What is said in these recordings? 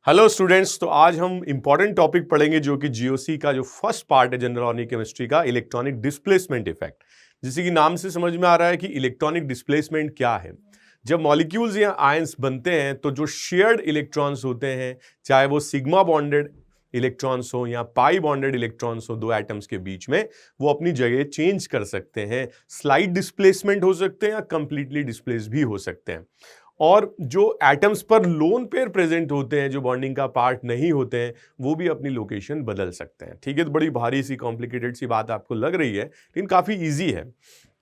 Hello students, तो आज हम इंपॉर्टेंट टॉपिक पढ़ेंगे जो कि जीओसी का जो फर्स्ट पार्ट है जनरल ऑर्गेनिक केमिस्ट्री का, इलेक्ट्रॉनिक डिस्प्लेसमेंट इफेक्ट। जैसे कि नाम से समझ में आ रहा है कि इलेक्ट्रॉनिक डिस्प्लेसमेंट क्या है। जब मॉलिक्यूल्स या आयंस बनते हैं तो जो शेयर्ड इलेक्ट्रॉन्स होते हैं, चाहे वो सिग्मा बॉन्डेड इलेक्ट्रॉन्स हो या पाई बॉन्डेड इलेक्ट्रॉन्स हो दो एटम्स के बीच में, वो अपनी जगह चेंज कर सकते हैं। स्लाइड डिस्प्लेसमेंट हो सकते हैं या कंप्लीटली डिस्प्लेस भी हो सकते हैं। और जो एटम्स पर लोन पेयर प्रेजेंट होते हैं, जो बॉन्डिंग का पार्ट नहीं होते हैं, वो भी अपनी लोकेशन बदल सकते हैं। ठीक है, तो बड़ी भारी सी कॉम्प्लिकेटेड सी बात आपको लग रही है, लेकिन काफी इजी है।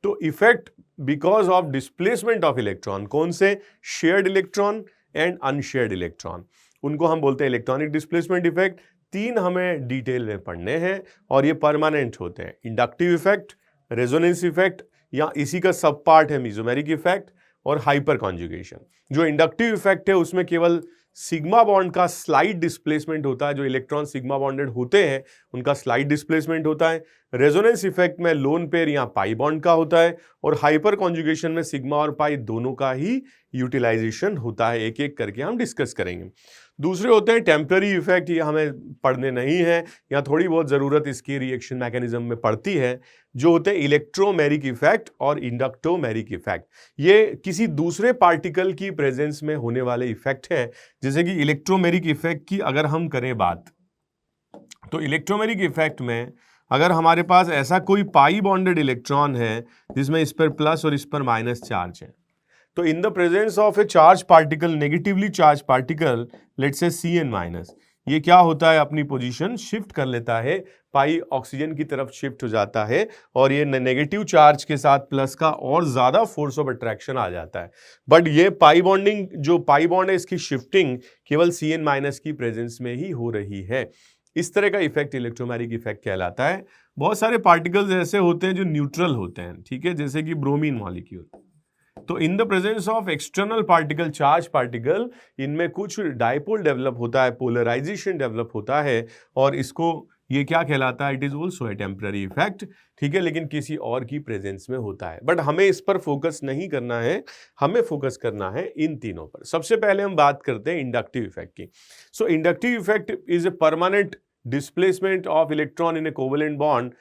तो effect because of displacement of electron, कौन से? Shared electron and unshared electron, उनको हम बोलते हैं इलेक्ट्रॉनिक डिस्प्लेसमेंट इफेक्ट। तीन हमें डिटेल में पढ़ने हैं और ये परमानेंट होते हैं। इंडक्टिव इफेक्ट, रेजोनेंस इफेक्ट, या इसी का सब पार्ट है मेसोमेरिक इफेक्ट और हाइपर कॉन्जुगेशन। जो इंडक्टिव इफेक्ट है उसमें केवल सिग्मा बॉन्ड का स्लाइड डिस्प्लेसमेंट होता है, जो इलेक्ट्रॉन सिग्मा बॉन्डेड होते हैं उनका स्लाइड डिस्प्लेसमेंट होता है। रेजोनेंस इफेक्ट में लोन पेयर या पाई बॉन्ड का होता है, और हाइपर कॉन्जुगेशन में सिग्मा और पाई दोनों का ही यूटिलाइजेशन होता है। एक एक करके हम डिस्कस करेंगे। दूसरे होते हैं टेम्पररी इफेक्ट, ये हमें पढ़ने नहीं है या थोड़ी बहुत ज़रूरत इसकी रिएक्शन मैकेनिज्म में पड़ती है, जो होते हैं इलेक्ट्रोमेरिक इफेक्ट और इंडक्टोमेरिक इफेक्ट। ये किसी दूसरे पार्टिकल की प्रेजेंस में होने वाले इफेक्ट हैं। जैसे कि इलेक्ट्रोमेरिक इफेक्ट की अगर हम करें बात, तो इलेक्ट्रोमेरिक इफेक्ट में अगर हमारे पास ऐसा कोई पाई बॉन्डेड इलेक्ट्रॉन है जिसमें इस पर प्लस और इस पर माइनस चार्ज है, तो in the presence of A charge particle, negatively charge particle, let's say Cn minus, ये क्या होता है? अपनी पोजीशन शिफ्ट कर लेता है, पाई ऑक्सीजन की तरफ शिफ्ट हो जाता है, और ये नेगेटिव चार्ज के साथ प्लस का और ज्यादा फोर्स ऑफ अट्रैक्शन आ जाता है। बट ये पाई बॉन्डिंग, जो पाई बॉन्ड है, इसकी शिफ्टिंग केवल Cn माइनस की प्रेजेंस में ही हो रही है। इस तरह का इफेक्ट इलेक्ट्रोमैग्नेटिक इफेक्ट कहलाता है। बहुत सारे पार्टिकल्स ऐसे होते हैं जो न्यूट्रल होते हैं, ठीक है, जैसे कि ब्रोमीन मॉलिक्यूल। तो in the presence of external particle, charge particle, इनमें कुछ डायपोल डेवलप होता है, पोलराइजेशन डेवलप होता है, और इसको ये क्या कहलाता है? It is also a temporary effect. ठीक है, लेकिन किसी और की प्रेजेंस में होता है। बट हमें इस पर फोकस नहीं करना है, हमें फोकस करना है इन तीनों पर। सबसे पहले हम बात करते हैं इंडक्टिव इफेक्ट की। So inductive effect is a permanent displacement of electron in a covalent bond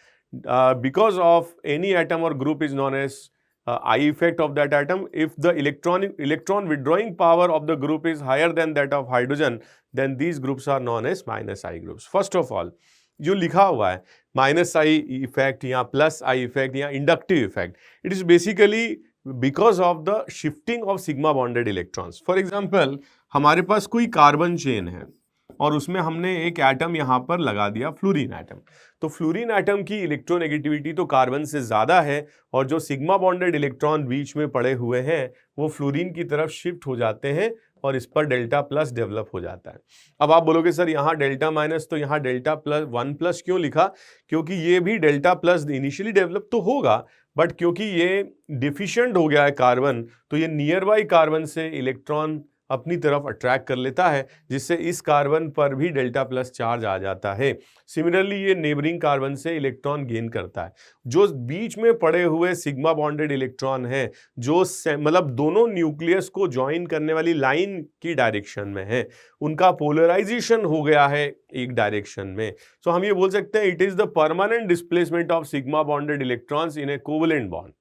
because of any atom और group is known as I effect of that atom. If the electron withdrawing power of the group is higher than that of hydrogen, then these groups are known as minus I groups. First of all, जो लिखा हुआ है minus I effect या plus I effect या inductive effect, it is basically because of the shifting of sigma bonded electrons. For example, हमारे पास कोई carbon chain है और उसमें हमने एक एटम यहां पर लगा दिया, फ्लोरीन एटम। तो फ्लोरीन एटम की इलेक्ट्रोनेगेटिविटी तो कार्बन से ज्यादा है, और जो सिग्मा बॉन्डेड इलेक्ट्रॉन बीच में पड़े हुए हैं वो फ्लोरीन की तरफ शिफ्ट हो जाते हैं, और इस पर डेल्टा प्लस डेवलप हो जाता है। अब आप बोलोगे सर यहाँ डेल्टा माइनस, तो यहाँ डेल्टा प्लस 1+ क्यों लिखा? क्योंकि ये भी डेल्टा प्लस इनिशियली डेवलप तो होगा, बट क्योंकि ये डिफिशिएंट हो गया है कार्बन, तो ये नियर बाई कार्बन से इलेक्ट्रॉन अपनी तरफ अट्रैक्ट कर लेता है, जिससे इस कार्बन पर भी डेल्टा प्लस चार्ज आ जाता है। सिमिलरली ये नेबरिंग कार्बन से इलेक्ट्रॉन गेन करता है। जो बीच में पड़े हुए सिग्मा बॉन्डेड इलेक्ट्रॉन है, जो मतलब दोनों न्यूक्लियस को ज्वाइन करने वाली लाइन की डायरेक्शन में है, उनका पोलराइजेशन हो गया है एक डायरेक्शन में। सो हम ये बोल सकते हैं it is the permanent displacement of sigma bonded electrons in a covalent bond.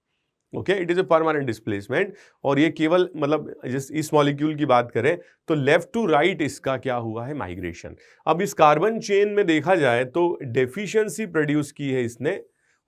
Okay, it is a permanent displacement. और ये केवल मतलब इस मॉलिक्यूल की बात करें तो लेफ्ट टू राइट इसका क्या हुआ है? माइग्रेशन। अब इस कार्बन चेन में देखा जाए तो डेफिशिएंसी प्रोड्यूस की है इसने,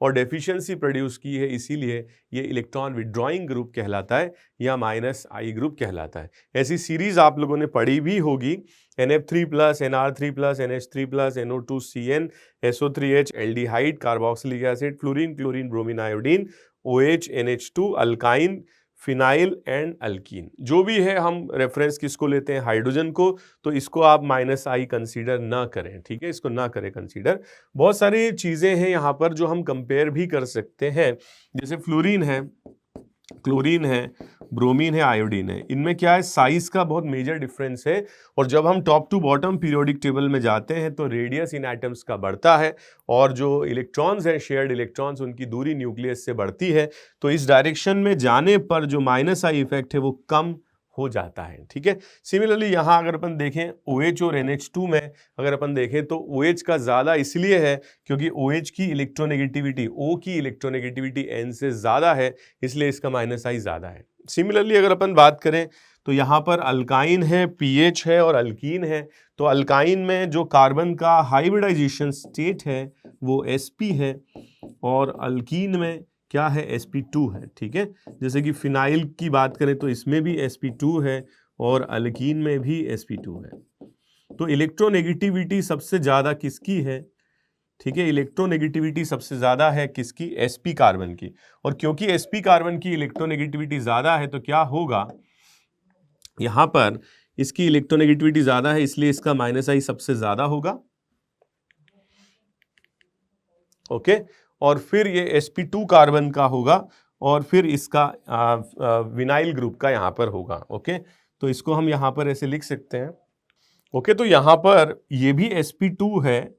और डेफिशिएंसी प्रोड्यूस की है इसीलिए ये इलेक्ट्रॉन विड्रॉइंग ग्रुप कहलाता है या माइनस आई ग्रुप कहलाता है। ऐसी सीरीज आप लोगों ने पढ़ी भी होगी, NF3+, NR3+, NH3+, NO2CN, SO3H, aldehyde, carboxylic acid, fluorine, chlorine, bromine, iodine, OH, NH2, alkyne, phenyl and alkyne. जो भी है, हम रेफरेंस किसको लेते हैं? हाइड्रोजन को। तो इसको आप माइनस आई कंसीडर ना करें, ठीक है, इसको ना करें कंसीडर। बहुत सारी चीजें हैं यहाँ पर जो हम कंपेयर भी कर सकते हैं, जैसे फ्लोरीन है, क्लोरीन है, ब्रोमीन है, आयोडीन है। इनमें क्या है? साइज का बहुत मेजर डिफरेंस है, और जब हम top to bottom periodic table में जाते हैं तो रेडियस इन एटम्स का बढ़ता है, और जो इलेक्ट्रॉन्स हैं, शेयर्ड इलेक्ट्रॉन्स, उनकी दूरी न्यूक्लियस से बढ़ती है। तो इस डायरेक्शन में जाने पर जो माइनस आई इफेक्ट है वो कम हो जाता है। ठीक है, सिमिलरली यहाँ अगर अपन देखें OH और NH2 में अगर अपन देखें तो OH का ज़्यादा इसलिए है क्योंकि OH की इलेक्ट्रोनेगेटिविटी, O की इलेक्ट्रोनेगेटिविटी N से ज़्यादा है, इसलिए इसका माइनस आई ज़्यादा है। सिमिलरली अगर अपन बात करें तो यहाँ पर अल्काइन है, pH है और अल्कीन है। तो अल्काइन में जो कार्बन का हाइब्रिडाइजेशन स्टेट है वो sp है और अल्कीन में क्या है, sp2 है। ठीक है, जैसे कि फिनाइल की बात करें तो इसमें भी sp2 है और अल्कीन में भी sp2 है। तो इलेक्ट्रोनेगेटिविटी सबसे ज़्यादा किसकी है? ठीक है, इलेक्ट्रोनेगेटिविटी सबसे ज़्यादा है किसकी? sp कार्बन की। और क्योंकि sp कार्बन की इलेक्ट्रोनेगेटिविटी ज़्यादा है तो क्या होगा, यहाँ पर इसकी इलेक्ट्रोनेगेटिविटी ज़्यादा है इसलिए इसका माइनस आई सबसे ज़्यादा होगा। ओके, और फिर ये sp2 कार्बन का होगा और फिर इसका विनाइल ग्रुप का यहाँ पर होगा। ओके, तो इसको हम यहाँ पर ऐसे लिख सकते हैं। ओके, तो यहाँ पर ये भी sp2 है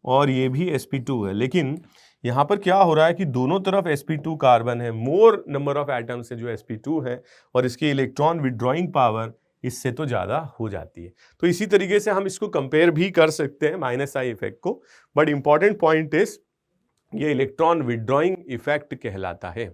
और ये भी sp2 है, लेकिन यहाँ पर क्या हो रहा है कि दोनों तरफ sp2 कार्बन है, मोर नंबर ऑफ एटम्स है जो sp2 है और इसकी इलेक्ट्रॉन विड्रॉइंग पावर इससे तो ज़्यादा हो जाती है। तो इसी तरीके से हम इसको कंपेयर भी कर सकते हैं माइनस आई इफेक्ट को, बट इंपॉर्टेंट पॉइंट इज ये इलेक्ट्रॉन विड्रॉइंग इफेक्ट कहलाता है।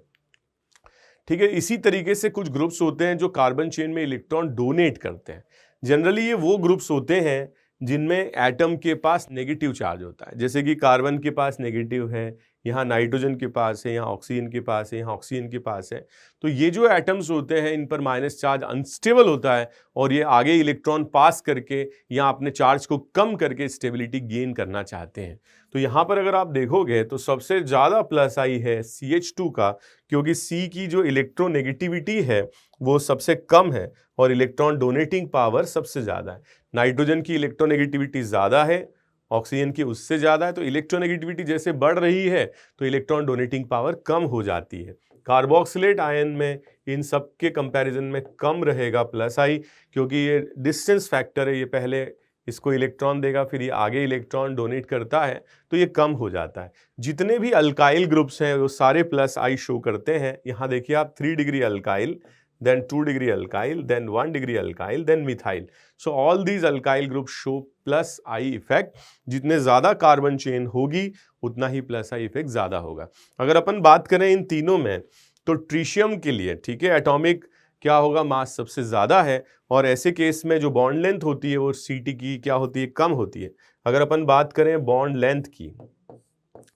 ठीक है, इसी तरीके से कुछ ग्रुप्स होते हैं जो कार्बन चेन में इलेक्ट्रॉन डोनेट करते हैं। जनरली ये वो ग्रुप्स होते हैं जिनमें एटम के पास नेगेटिव चार्ज होता है, जैसे कि कार्बन के पास नेगेटिव है, यहाँ नाइट्रोजन के पास है, यहाँ ऑक्सीजन के पास है, यहाँ ऑक्सीजन के पास है। तो ये जो एटम्स होते हैं इन पर माइनस चार्ज अनस्टेबल होता है और ये आगे इलेक्ट्रॉन पास करके या अपने चार्ज को कम करके स्टेबिलिटी गेन करना चाहते हैं। तो यहाँ पर अगर आप देखोगे तो सबसे ज़्यादा प्लस आई है CH2 का, क्योंकि C की जो इलेक्ट्रोनेगेटिविटी है वो सबसे कम है और इलेक्ट्रॉन डोनेटिंग पावर सबसे ज़्यादा है। नाइट्रोजन की इलेक्ट्रोनेगेटिविटी ज़्यादा है, ऑक्सीजन की उससे ज़्यादा है। तो इलेक्ट्रोनेगेटिविटी जैसे बढ़ रही है तो इलेक्ट्रॉन डोनेटिंग पावर कम हो जाती है। कार्बोक्सिलेट आयन में इन सब के कंपैरिजन में कम रहेगा प्लस आई, क्योंकि ये डिस्टेंस फैक्टर है, ये पहले इसको इलेक्ट्रॉन देगा फिर ये आगे इलेक्ट्रॉन डोनेट करता है तो ये कम हो जाता है। जितने भी अल्काइल ग्रुप्स हैं वो सारे प्लस आई शो करते हैं। यहाँ देखिए आप 3 degree alkyl, then 2 degree alkyl, then 1 degree alkyl, then methyl. So all these alkyl groups show plus I effect. जितने ज़्यादा कार्बन चेन होगी उतना ही प्लस आई इफेक्ट ज़्यादा होगा। अगर अपन बात करें इन तीनों में तो ट्रिशियम के लिए, ठीक है, एटॉमिक क्या होगा, मास सबसे ज़्यादा है और ऐसे केस में जो बॉन्ड लेंथ होती है वो Ct की क्या होती है, कम होती है। अगर अपन बात करें बॉन्ड लेंथ की,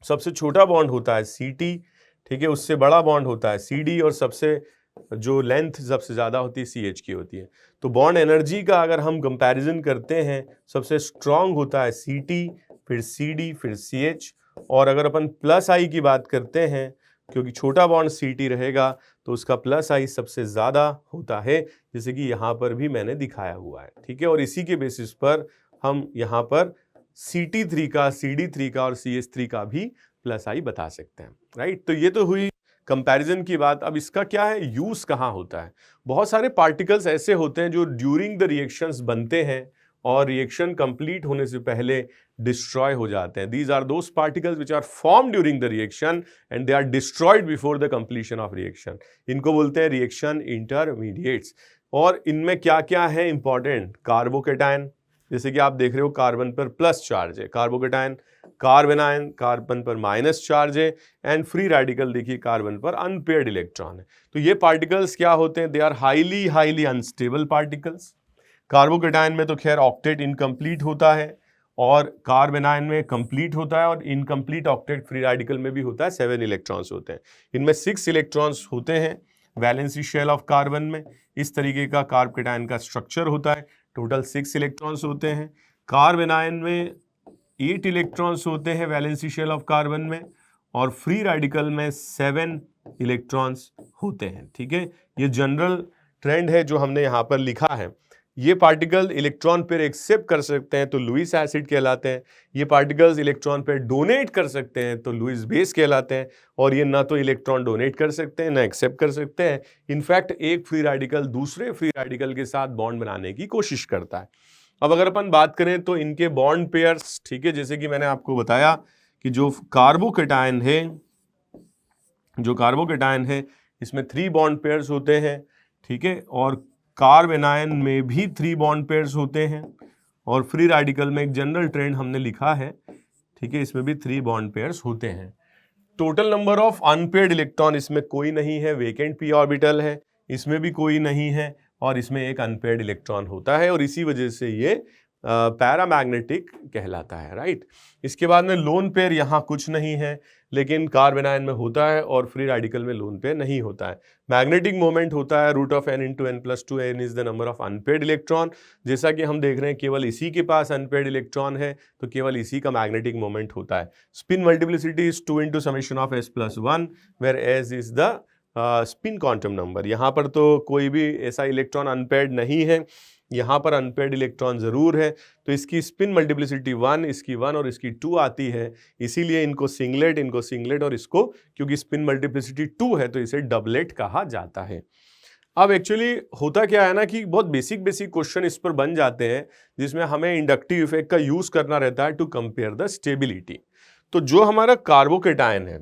सबसे छोटा बॉन्ड होता है Ct, ठीक है, उससे बड़ा बॉन्ड होता है Cd और सबसे जो लेंथ सबसे ज़्यादा होती है CH की होती है। तो बॉन्ड एनर्जी का अगर हम कंपैरिजन करते हैं सबसे स्ट्रॉन्ग होता है Ct, फिर Cd, फिर CH। और अगर अपन प्लस आई की बात करते हैं, क्योंकि छोटा बॉन्ड Ct रहेगा तो उसका प्लस आई सबसे ज़्यादा होता है, जैसे कि यहाँ पर भी मैंने दिखाया हुआ है। ठीक है, और इसी के बेसिस पर हम यहाँ पर Ct3 का, Cd3 का और CH3 का भी प्लस आई बता सकते हैं। राइट, तो ये तो हुई कंपैरिजन की बात। अब इसका क्या है, यूज़ कहाँ होता है? बहुत सारे पार्टिकल्स ऐसे होते हैं जो ड्यूरिंग द रिएक्शंस बनते हैं और रिएक्शन कंप्लीट होने से पहले डिस्ट्रॉय हो जाते हैं। These are those particles which are form during the reaction and they are destroyed before the completion of reaction. इनको बोलते हैं रिएक्शन इंटरमीडिएट्स। और इनमें क्या क्या है इंपॉर्टेंट, कार्बोकेटायन, जैसे कि आप देख रहे हो कार्बन पर प्लस चार्ज है, कार्बोकेटायन, कार्बन आयन कार्बन पर माइनस चार्ज है, एंड फ्री रेडिकल देखिए कार्बन पर अनपेयर्ड इलेक्ट्रॉन है। तो ये पार्टिकल्स क्या होते हैं, they are highly unstable particles. Carbocation में तो खैर ऑक्टेट इनकम्प्लीट होता है और कार्बन आयन में कंप्लीट होता है और इनकम्प्लीट ऑक्टेट फ्री रेडिकल में भी होता है, 7 इलेक्ट्रॉन्स होते हैं। इनमें 6 इलेक्ट्रॉन्स होते हैं वैलेंसी शेल ऑफ कार्बन में। इस तरीके का कार्बोकेटायन का स्ट्रक्चर होता है, टोटल 6 इलेक्ट्रॉन्स होते हैं। कार्बन आयन में 8 इलेक्ट्रॉन्स होते हैं वैलेंसी शेल ऑफ कार्बन में और फ्री रेडिकल में 7 इलेक्ट्रॉन्स होते हैं। ठीक है, ये जनरल ट्रेंड है जो हमने यहाँ पर लिखा है। ये पार्टिकल इलेक्ट्रॉन पर एक्सेप्ट कर सकते हैं तो लुईस एसिड कहलाते हैं, ये पार्टिकल्स इलेक्ट्रॉन पर डोनेट कर सकते हैं तो लुईस बेस कहलाते हैं, और ये ना तो इलेक्ट्रॉन डोनेट कर सकते हैं ना एक्सेप्ट कर सकते हैं। इनफैक्ट एक फ्री रेडिकल दूसरे फ्री रेडिकल के साथ बॉन्ड बनाने की कोशिश करता है। अब अगर अपन बात करें तो इनके बॉन्ड पेयर्स, ठीक है, जैसे कि मैंने आपको बताया कि जो कार्बोकेटायन है इसमें 3 बॉन्ड पेयर्स होते हैं। ठीक है, और कार्ब एनायन में भी 3 बॉन्ड पेयर्स होते हैं और फ्री रेडिकल में एक जनरल ट्रेंड हमने लिखा है, ठीक है, इसमें भी 3 बॉन्ड पेयर्स होते हैं। Total number of unpaired electron इसमें कोई नहीं है, वेकेंट पी ऑर्बिटल है, इसमें भी कोई नहीं है और इसमें एक अनपेयर्ड इलेक्ट्रॉन होता है और इसी वजह से ये पैरामैग्नेटिक कहलाता है, राइट। इसके बाद में लोन पेयर यहाँ कुछ नहीं है, लेकिन कार्ब एनायन में होता है और फ्री रेडिकल में लोन पेयर नहीं होता है। मैग्नेटिक मोमेंट होता है √n × n+2, n is the number of unpaired electron. जैसा कि हम देख रहे हैं केवल इसी के पास अनपेयर्ड इलेक्ट्रॉन है तो केवल इसी का मैग्नेटिक मोमेंट होता है। Spin multiplicity is 2 × s+1 where s is the spin quantum number. यहाँ पर तो कोई भी ऐसा इलेक्ट्रॉन अनपेयर्ड नहीं है, यहाँ पर अनपेयर्ड इलेक्ट्रॉन ज़रूर है, तो इसकी स्पिन मल्टीप्लिसिटी 1, इसकी 1 और इसकी 2 आती है, इसीलिए इनको सिंगलेट और इसको क्योंकि स्पिन मल्टीप्लिसिटी 2 है तो इसे डबलेट कहा जाता है। अब एक्चुअली होता क्या है ना कि बहुत बेसिक क्वेश्चन इस पर बन जाते हैं जिसमें हमें इंडक्टिव इफेक्ट का यूज़ करना रहता है टू कंपेयर द स्टेबिलिटी। तो जो हमारा कार्बोकेटायन है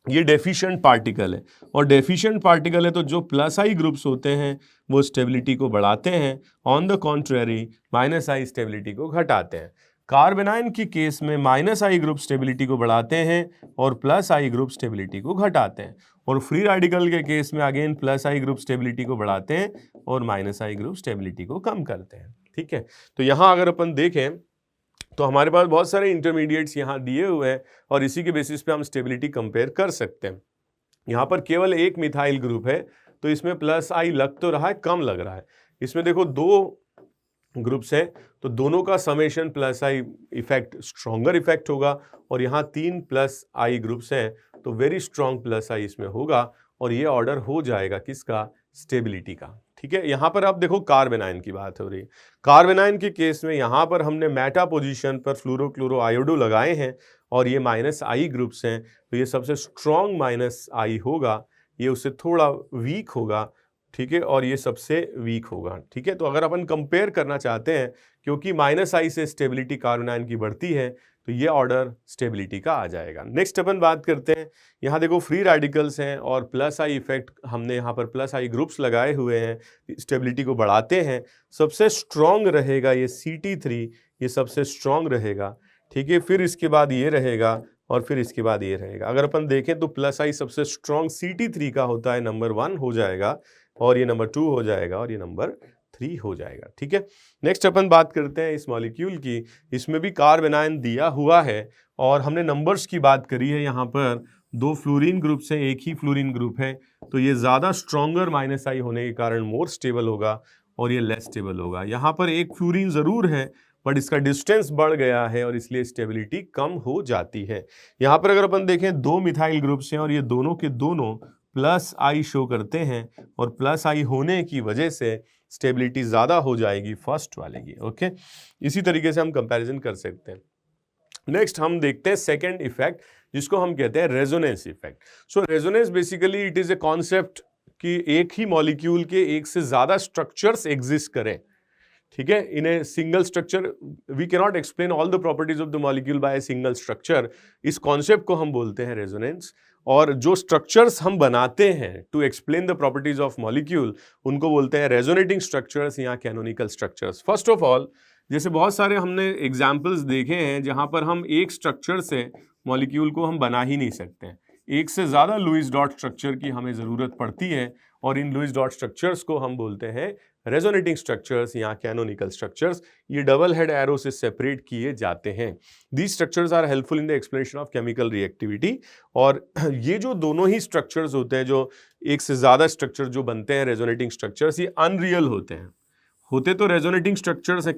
ये डेफिशिएंट पार्टिकल है और डेफिशिएंट पार्टिकल है तो जो प्लस आई ग्रुप्स होते हैं वो स्टेबिलिटी को बढ़ाते हैं, on the contrary minus I stability को घटाते हैं। कार्ब एनायन की केस में माइनस आई ग्रुप स्टेबिलिटी को बढ़ाते हैं और प्लस आई ग्रुप स्टेबिलिटी को घटाते हैं और फ्री रेडिकल के केस में अगेन प्लस आई ग्रुप स्टेबिलिटी को बढ़ाते हैं और माइनस आई ग्रुप स्टेबिलिटी को कम करते हैं, ठीक है। तो यहाँ अगर अपन देखें तो हमारे पास बहुत सारे इंटरमीडिएट्स यहाँ दिए हुए हैं और इसी के बेसिस पे हम स्टेबिलिटी कंपेयर कर सकते हैं। यहाँ पर केवल एक मिथाइल ग्रुप है तो इसमें प्लस आई लग तो रहा है, कम लग रहा है। इसमें देखो 2 ग्रुप्स हैं तो दोनों का summation plus I effect stronger effect होगा और यहाँ 3 प्लस आई ग्रुप्स हैं तो वेरी स्ट्रॉन्ग प्लस आई इसमें होगा और ये ऑर्डर हो जाएगा किसका, स्टेबिलिटी का, ठीक है। यहाँ पर आप देखो कार्ब एनायन की बात हो रही है। कार्ब एनायन के केस में यहाँ पर हमने मेटा पोजीशन पर फ्लोरो क्लोरो आयोडो लगाए हैं और ये माइनस आई ग्रुप्स हैं तो ये सबसे स्ट्रॉन्ग माइनस आई होगा, ये उससे थोड़ा वीक होगा, ठीक है, और ये सबसे वीक होगा, ठीक है। तो अगर अपन कंपेयर करना चाहते हैं क्योंकि माइनस आई से स्टेबिलिटी कार्ब एनायन की बढ़ती है तो ये ऑर्डर स्टेबिलिटी का आ जाएगा। नेक्स्ट अपन बात करते हैं, यहाँ देखो फ्री रेडिकल्स हैं और प्लस आई इफेक्ट हमने यहाँ पर प्लस आई ग्रुप्स लगाए हुए हैं, स्टेबिलिटी को बढ़ाते हैं। सबसे स्ट्रॉन्ग रहेगा ये Ct3, ये सबसे स्ट्रॉन्ग रहेगा, ठीक है। फिर इसके बाद ये रहेगा और फिर इसके बाद ये रहेगा। अगर अपन देखें तो प्लस आई सबसे स्ट्रॉन्ग Ct3 का होता है, नंबर 1 हो जाएगा और ये नंबर 2 हो जाएगा और ये नंबर 3 हो जाएगा, ठीक है। नेक्स्ट अपन बात करते हैं इस मॉलिक्यूल की। इसमें भी कार्ब एनायन दिया हुआ है और हमने नंबर्स की बात करी है। यहाँ पर 2 फ्लोरीन ग्रुप्स हैं, एक ही फ्लोरीन ग्रुप है तो ये ज़्यादा स्ट्रॉन्गर माइनस आई होने के कारण मोर स्टेबल होगा और ये लेस स्टेबल होगा। यहाँ पर एक फ्लोरीन ज़रूर है बट इसका डिस्टेंस बढ़ गया है और इसलिए स्टेबिलिटी कम हो जाती है। यहाँ पर अगर अपन देखें 2 मिथाइल ग्रुप्स हैं और ये दोनों के दोनों प्लस आई शो करते हैं और प्लस आई होने की वजह से स्टेबिलिटी ज़्यादा हो जाएगी फर्स्ट वाले की, ओके। इसी तरीके से हम कंपैरिजन कर सकते हैं। नेक्स्ट हम देखते हैं सेकंड इफेक्ट जिसको हम कहते हैं resonance effect. So resonance basically it is a concept कि एक ही मॉलिक्यूल के एक से ज़्यादा स्ट्रक्चर्स एग्जिस्ट करें, ठीक है। In a single structure we can not explain all the properties of the molecule by a single structure. इस कॉन्सेप्ट को हम बोलते हैं रेजोनेंस। और जो स्ट्रक्चर्स हम बनाते हैं to explain the properties of molecule उनको बोलते हैं रेजोनेटिंग स्ट्रक्चर्स या canonical structures. First of all जैसे बहुत सारे हमने एग्जाम्पल्स देखे हैं जहाँ पर हम एक स्ट्रक्चर से मॉलिक्यूल को हम बना ही नहीं सकते हैं, एक से ज़्यादा लुईस डॉट स्ट्रक्चर की हमें ज़रूरत पड़ती है और इन लुईस डॉट स्ट्रक्चर्स को हम बोलते हैं रेजोनेटिंग स्ट्रक्चर्स या कैनोनिकल स्ट्रक्चर्स। ये डबल हेड एरो से सेपरेट किए जाते हैं। These structures are helpful in the explanation of chemical reactivity. और ये जो दोनों ही स्ट्रक्चर्स होते हैं, जो एक से ज़्यादा स्ट्रक्चर जो बनते हैं रेजोनेटिंग स्ट्रक्चर्स, ये अनरियल होते हैं। होते तो रेजोनेटिंग स्ट्रक्चर्स हैं,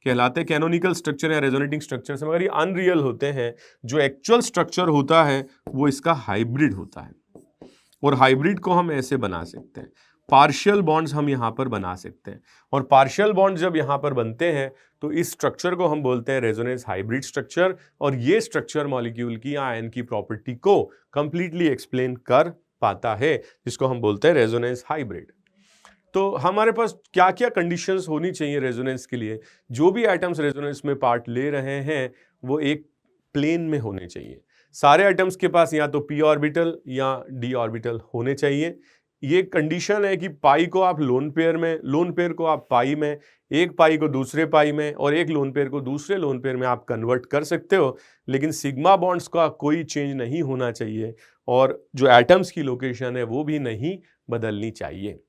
कहलाते कैनोनिकल स्ट्रक्चर या रेजोनेटिंग स्ट्रक्चर से, मगर ये अनरियल होते हैं। जो एक्चुअल स्ट्रक्चर होता है वो इसका हाइब्रिड होता है और हाइब्रिड को हम ऐसे बना सकते हैं, पार्शियल बॉन्ड्स हम यहाँ पर बना सकते हैं और पार्शियल बॉन्ड जब यहाँ पर बनते हैं तो इस स्ट्रक्चर को हम बोलते हैं रेजोनेंस हाइब्रिड स्ट्रक्चर। और ये स्ट्रक्चर मॉलिक्यूल की आयन की प्रॉपर्टी को कंप्लीटली एक्सप्लेन कर पाता है, जिसको हम बोलते हैं रेजोनेंस हाइब्रिड। तो हमारे पास क्या क्या कंडीशंस होनी चाहिए रेजोनेंस के लिए? जो भी आइटम्स रेजोनेंस में पार्ट ले रहे हैं वो एक प्लेन में होने चाहिए। सारे आइटम्स के पास या तो p ऑर्बिटल या d ऑर्बिटल होने चाहिए। ये कंडीशन है कि पाई को आप लोन पेयर में, लोन पेयर को आप पाई में, एक पाई को दूसरे पाई में और एक लोन पेयर को दूसरे लोन पेयर में आप कन्वर्ट कर सकते हो, लेकिन सिग्मा बॉन्ड्स का कोई चेंज नहीं होना चाहिए और जो एटम्स की लोकेशन है वो भी नहीं बदलनी चाहिए।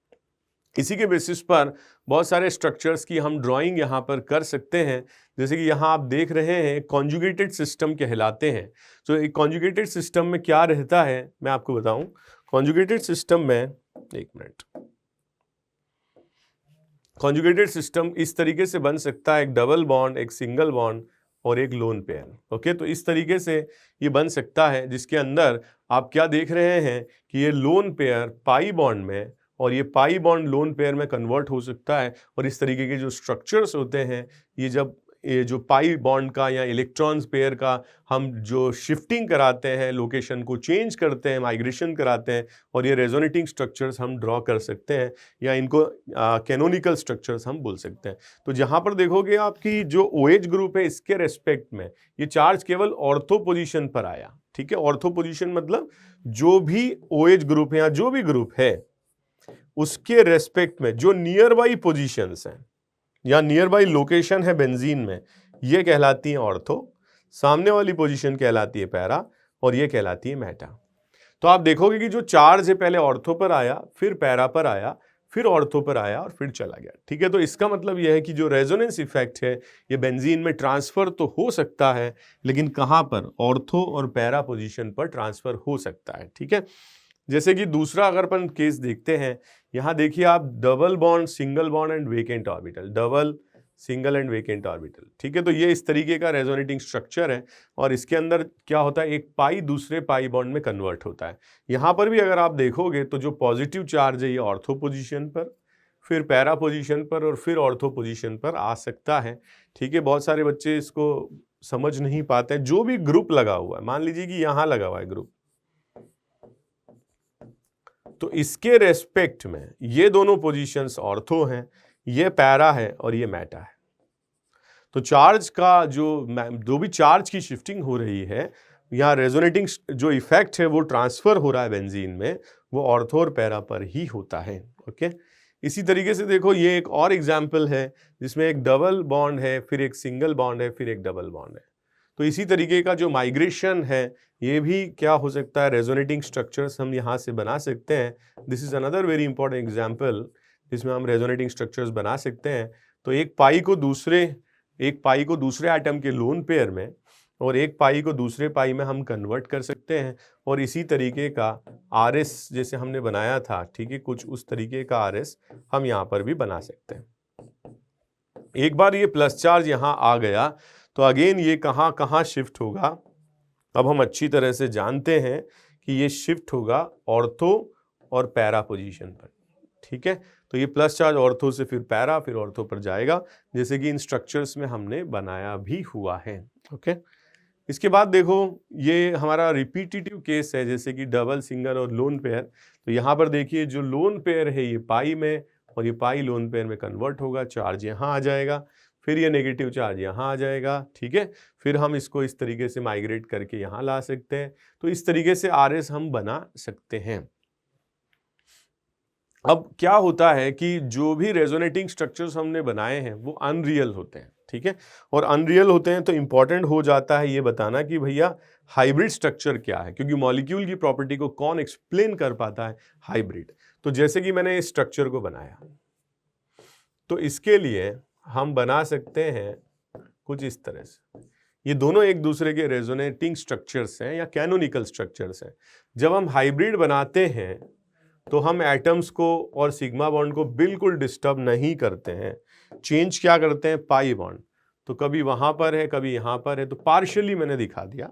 इसी के बेसिस पर बहुत सारे स्ट्रक्चर्स की हम ड्राइंग यहाँ पर कर सकते हैं, जैसे कि यहाँ आप देख रहे हैं कॉन्जुगेटेड सिस्टम कहलाते हैं। तो एक कॉन्जुगेटेड सिस्टम में क्या रहता है मैं आपको बताऊं। कॉन्जुगेटेड सिस्टम में, एक मिनट, कॉन्जुगेटेड सिस्टम इस तरीके से बन सकता है, एक डबल बॉन्ड, एक सिंगल बॉन्ड और एक लोन पेयर। ओके, तो इस तरीके से ये बन सकता है, जिसके अंदर आप क्या देख रहे हैं कि ये लोन पेयर पाई बॉन्ड में और ये पाई बॉन्ड लोन पेयर में कन्वर्ट हो सकता है। और इस तरीके के जो स्ट्रक्चर्स होते हैं, ये जब ये जो पाई बॉन्ड का या इलेक्ट्रॉन्स पेयर का हम जो शिफ्टिंग कराते हैं, लोकेशन को चेंज करते हैं, माइग्रेशन कराते हैं, और ये रेजोनेटिंग स्ट्रक्चर्स हम ड्रॉ कर सकते हैं या इनको कैनोनिकल स्ट्रक्चर्स हम बोल सकते हैं। तो जहाँ पर देखोगे आपकी जो OH ग्रुप है, इसके रेस्पेक्ट में ये चार्ज केवल ऑर्थो पोजीशन पर आया। ठीक है, ऑर्थो पोजीशन मतलब जो भी OH ग्रुप है या जो भी ग्रुप है उसके रेस्पेक्ट में जो नियर बाई पोजीशंस हैं या नियर बाई लोकेशन है बेंजीन में, ये कहलाती है ऑर्थो, सामने वाली पोजीशन कहलाती है पैरा और ये कहलाती है मेटा। तो आप देखोगे कि जो चार्ज है पहले ऑर्थो पर आया, फिर पैरा पर आया, फिर ऑर्थो पर आया और फिर चला गया। ठीक है, तो इसका मतलब यह है कि जो रेजोनेंस इफेक्ट है ये बेंजीन में ट्रांसफर तो हो सकता है, लेकिन कहाँ पर, ऑर्थो और पैरा पोजीशन पर ट्रांसफर हो सकता है। ठीक है, जैसे कि दूसरा अगर अपन केस देखते हैं, यहां देखिए आप double bond, single bond and vacant orbital, double, single and vacant orbital. ठीक है, तो ये इस तरीके का रेजोनेटिंग स्ट्रक्चर है और इसके अंदर क्या होता है, एक पाई दूसरे पाई बॉन्ड में कन्वर्ट होता है। यहां पर भी अगर आप देखोगे तो जो पॉजिटिव चार्ज है ये ऑर्थो पोजीशन पर, फिर पैरा पोजीशन पर और फिर ऑर्थो पोजीशन पर आ सकता है। ठीक है, बहुत सारे बच्चे इसको समझ नहीं पाते हैं। जो भी ग्रुप लगा हुआ है, मान लीजिए कि यहां लगा हुआ है ग्रुप, तो इसके रेस्पेक्ट में ये दोनों पोजीशंस ऑर्थो हैं, ये पैरा है और ये मेटा है। तो चार्ज का जो भी चार्ज की शिफ्टिंग हो रही है, यहाँ रेजोनेटिंग जो इफेक्ट है वो ट्रांसफर हो रहा है बेंजीन में, वो ऑर्थो और पैरा पर ही होता है। ओके, इसी तरीके से देखो ये एक और एग्जाम्पल है जिसमें एक डबल बॉन्ड है, फिर एक सिंगल बॉन्ड है, फिर एक डबल बॉन्ड है। तो इसी तरीके का जो माइग्रेशन है ये भी क्या हो सकता है, रेजोनेटिंग स्ट्रक्चर्स हम यहाँ से बना सकते हैं। This is another very important example जिसमें हम रेजोनेटिंग स्ट्रक्चर्स बना सकते हैं। तो एक पाई को दूसरे एटम के लोन पेयर में और एक पाई को दूसरे पाई में हम कन्वर्ट कर सकते हैं, और इसी तरीके का RS जैसे हमने बनाया था, ठीक है, कुछ उस तरीके का RS हम यहाँ पर भी बना सकते हैं। एक बार ये प्लस चार्ज यहाँ आ गया तो अगेन ये कहाँ कहाँ शिफ्ट होगा, अब हम अच्छी तरह से जानते हैं कि ये शिफ्ट होगा ऑर्थो और पैरा पोजीशन पर। ठीक है, तो ये प्लस चार्ज ऑर्थो से फिर पैरा फिर ऑर्थो पर जाएगा, जैसे कि इन स्ट्रक्चर्स में हमने बनाया भी हुआ है। ओके, इसके बाद देखो ये हमारा रिपीटेटिव केस है, जैसे कि डबल, सिंगल और लोन पेयर। तो यहाँ पर देखिए जो लोन पेयर है ये पाई में और ये पाई लोन पेयर में कन्वर्ट होगा, चार्ज यहाँ आ जाएगा, फिर ये नेगेटिव चार्ज यहाँ आ जाएगा। ठीक है, फिर हम इसको इस तरीके से माइग्रेट करके यहाँ ला सकते हैं। तो इस तरीके से RS हम बना सकते हैं। अब क्या होता है कि जो भी रेजोनेटिंग स्ट्रक्चर्स हमने बनाए हैं वो अनरियल होते हैं। ठीक है, और अनरियल होते हैं तो इंपॉर्टेंट हो जाता है ये बताना कि भैया हाइब्रिड स्ट्रक्चर क्या है, क्योंकि मॉलिक्यूल की प्रॉपर्टी को कौन एक्सप्लेन कर पाता है, हाइब्रिड। तो जैसे कि मैंने इस स्ट्रक्चर को बनाया, तो इसके लिए हम बना सकते हैं कुछ इस तरह से। ये दोनों एक दूसरे के रेजोनेटिंग स्ट्रक्चर्स हैं या कैनोनिकल स्ट्रक्चर्स हैं। जब हम हाइब्रिड बनाते हैं तो हम एटम्स को और सिग्मा बॉन्ड को बिल्कुल डिस्टर्ब नहीं करते हैं। चेंज क्या करते हैं, पाई बॉन्ड, तो कभी वहाँ पर है कभी यहाँ पर है, तो पार्शियली मैंने दिखा दिया,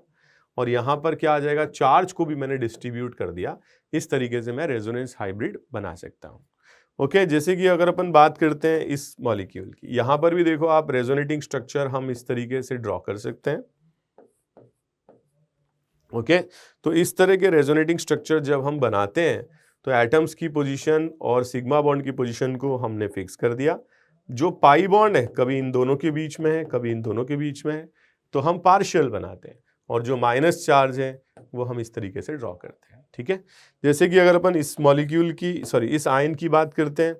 और यहाँ पर क्या आ जाएगा, चार्ज को भी मैंने डिस्ट्रीब्यूट कर दिया। इस तरीके से मैं रेजोनेंस हाइब्रिड बना सकता हूँ। ओके, जैसे कि अगर अपन बात करते हैं इस मॉलिक्यूल की, यहाँ पर भी देखो आप रेजोनेटिंग स्ट्रक्चर हम इस तरीके से ड्रॉ कर सकते हैं। ओके, तो इस तरह के रेजोनेटिंग स्ट्रक्चर जब हम बनाते हैं तो एटम्स की पोजीशन और सिग्मा बॉन्ड की पोजीशन को हमने फिक्स कर दिया। जो पाई बॉन्ड है कभी इन दोनों के बीच में है कभी इन दोनों के बीच में है, तो हम पार्शियल बनाते हैं, और जो माइनस चार्ज है वो हम इस तरीके से ड्रॉ करते हैं। ठीक है। जैसे कि अगर अपन इस मॉलिक्यूल की इस आयन की बात करते हैं